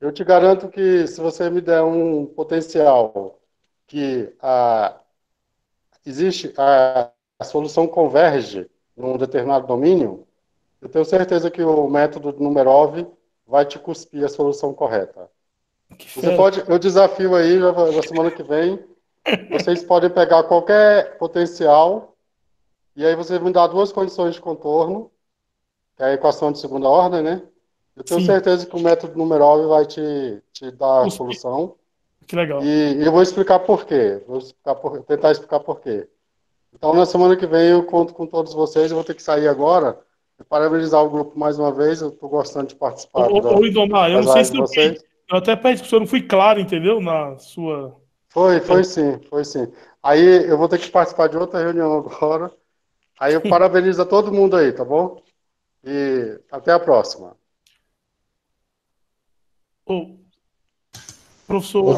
Eu te garanto que se você me der um potencial que existe, a solução converge num determinado domínio, eu tenho certeza que o método de Numerov vai te cuspir a solução correta. Eu desafio aí, na semana que vem, vocês podem pegar qualquer potencial e aí você me dá 2 condições de contorno, que é a equação de segunda ordem, né? Eu tenho certeza que o método Numerov vai te dar a solução. Que legal. E eu vou explicar por quê. Tentar explicar por quê. Então, na semana que vem, eu conto com todos vocês. Eu vou ter que sair agora. Parabenizar o grupo mais uma vez. Eu estou gostando de participar. Ô, Idomar, eu não sei se eu até peço que o senhor não fui claro, entendeu? Na sua... Foi sim. Aí eu vou ter que participar de outra reunião agora. Aí eu parabenizo a todo mundo aí, tá bom? E até a próxima. Professor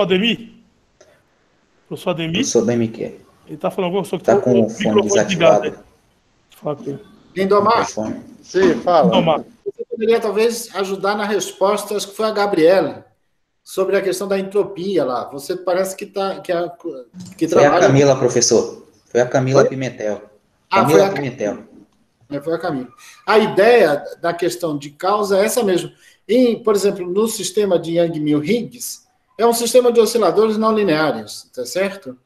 Ademir? Professor Ademir? Professor Ademir quer. Ele está falando alguma coisa que está com o fone desativado. Lindomar? Sim, fala. Lindomar. Você poderia talvez ajudar na resposta, acho que foi a Gabriela, sobre a questão da entropia lá. Você parece que trabalha... Foi a Camila, professor. Foi a Camila Pimentel. Pimentel. Foi o caminho. A ideia da questão de causa é essa mesmo. Por exemplo, no sistema de Yang-Mills-Higgs, é um sistema de osciladores não lineares, tá certo?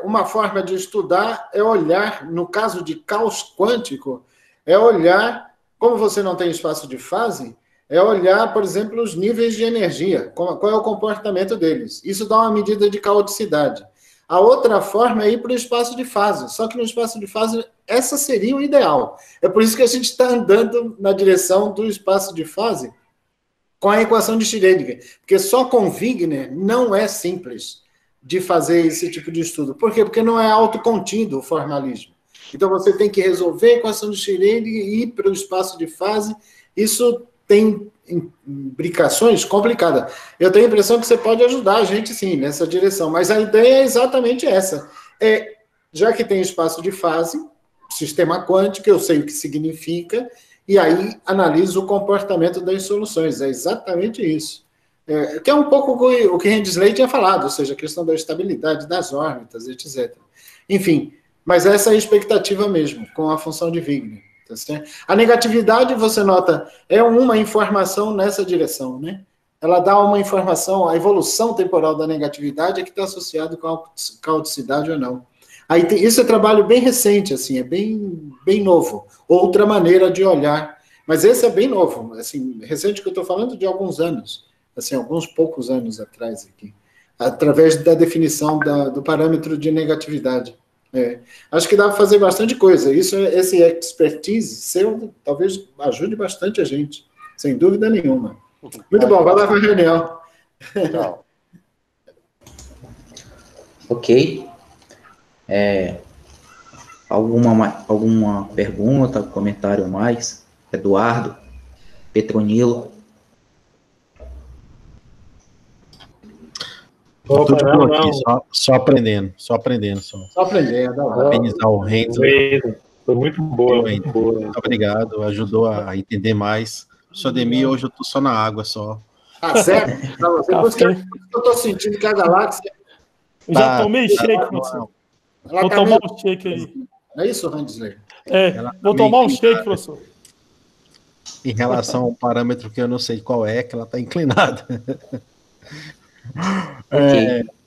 Uma forma de estudar é olhar, no caso de caos quântico, é olhar, como você não tem espaço de fase, é olhar, por exemplo, os níveis de energia, qual é o comportamento deles. Isso dá uma medida de caoticidade. A outra forma é ir para o espaço de fase, só que no espaço de fase, essa seria o ideal. É por isso que a gente está andando na direção do espaço de fase com a equação de Schrödinger, porque só com Wigner não é simples de fazer esse tipo de estudo. Por quê? Porque não é autocontido o formalismo. Então, você tem que resolver a equação de Schrödinger e ir para o espaço de fase. Isso tem implicações complicadas. Eu tenho a impressão que você pode ajudar a gente, sim, nessa direção, mas a ideia é exatamente essa. Já que tem espaço de fase, sistema quântico, eu sei o que significa, e aí analiso o comportamento das soluções. É exatamente isso. Que é um pouco o que Hensley tinha falado, ou seja, a questão da estabilidade das órbitas, etc. Enfim, mas essa é a expectativa mesmo, com a função de Wigner. Tá certo? A negatividade, você nota, é uma informação nessa direção, né? Ela dá uma informação, a evolução temporal da negatividade é que está associado com a caoticidade ou não. Aí isso é trabalho bem recente, assim, é bem novo. Outra maneira de olhar. Mas esse é bem novo, assim, recente que eu estou falando de alguns anos, assim, alguns poucos anos atrás aqui, através da definição do parâmetro de negatividade. Acho que dá para fazer bastante coisa. Esse expertise seu talvez ajude bastante a gente, sem dúvida nenhuma. Muito bom, vai lá para a reunião. Tchau. Ok. Alguma pergunta, comentário mais? Eduardo, Petronilo. Opa, Tudo aqui, não. só aprendendo. Só aprendendo. Parabenizar o Renzo. Foi muito boa. Muito obrigado, ajudou a entender mais. Só Demi, hoje eu tô só na água só. Certo? Por isso que eu estou sentindo que a galáxia... Eu já tomei shake, professor. Vou tomar um shake aí. É isso, Randisley? Vou tomar um shake, professor. Em relação ao parâmetro que eu não sei qual é, que ela está inclinada.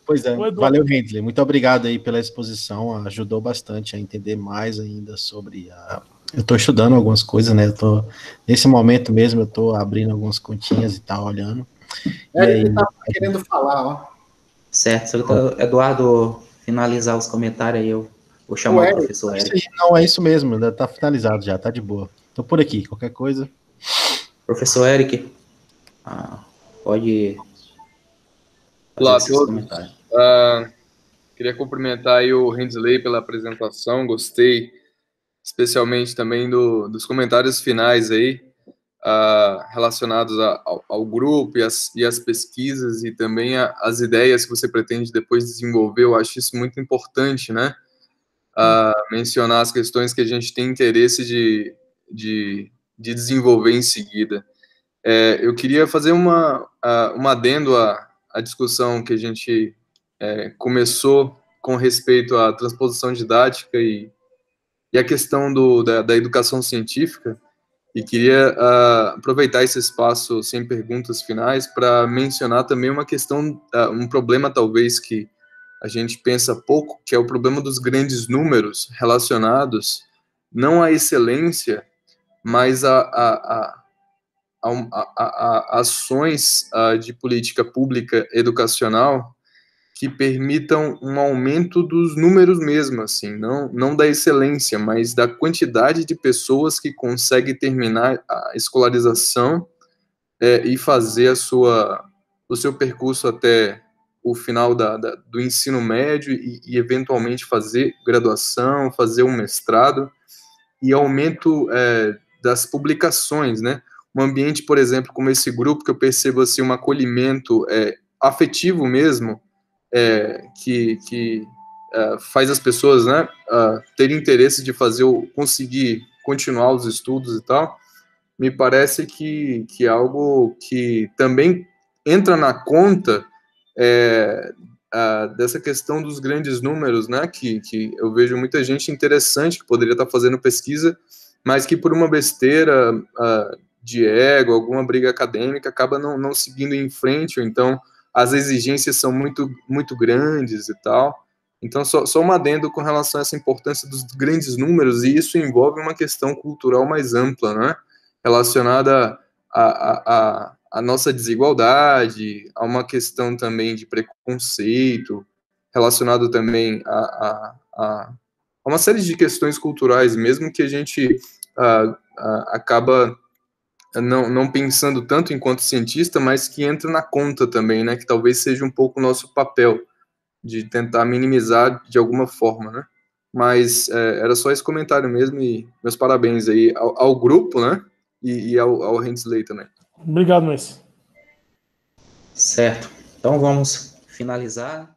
Pois é, valeu, Rendley. Muito obrigado aí pela exposição, ajudou bastante a entender mais ainda sobre Eu estou estudando algumas coisas, né? Nesse momento mesmo, eu estou abrindo algumas continhas e tal, olhando. Ele está querendo falar, ó. Certo, se o Eduardo finalizar os comentários aí, eu vou chamar o professor Eric. Não, é isso mesmo, ainda está finalizado já, tá de boa. Estou por aqui, qualquer coisa. Professor Eric, pode... Olá a todos. Queria cumprimentar aí o Hensley pela apresentação, gostei especialmente também dos comentários finais aí, relacionados ao grupo e as pesquisas e também as ideias que você pretende depois desenvolver. Eu acho isso muito importante, né? Mencionar as questões que a gente tem interesse de desenvolver em seguida. Eu queria fazer um adendo à discussão que a gente começou com respeito à transposição didática e a questão da educação científica, e queria aproveitar esse espaço sem perguntas finais para mencionar também uma questão, um problema talvez que a gente pensa pouco, que é o problema dos grandes números relacionados não à excelência, mas a ações de política pública educacional que permitam um aumento dos números mesmo, assim, não da excelência, mas da quantidade de pessoas que conseguem terminar a escolarização e fazer o seu percurso até o final do ensino médio e eventualmente fazer graduação, fazer um mestrado, e aumento das publicações, né? Um ambiente, por exemplo, como esse grupo, que eu percebo assim, um acolhimento afetivo mesmo, que faz as pessoas, né, terem interesse de conseguir continuar os estudos e tal, me parece que é algo que também entra na conta dessa questão dos grandes números, né, que eu vejo muita gente interessante que poderia estar fazendo pesquisa mas que por uma besteira de ego, alguma briga acadêmica, acaba não seguindo em frente, ou então as exigências são muito, muito grandes e tal. Então, só um adendo com relação a essa importância dos grandes números, e isso envolve uma questão cultural mais ampla, né? Relacionada à nossa desigualdade, a uma questão também de preconceito, relacionado também a uma série de questões culturais, mesmo que a gente acaba não pensando tanto enquanto cientista, mas que entra na conta também, né? Que talvez seja um pouco o nosso papel, de tentar minimizar de alguma forma, né? Mas era só esse comentário mesmo, e meus parabéns aí ao grupo, né? E ao Hensley também. Obrigado, Messi. Certo. Então vamos finalizar.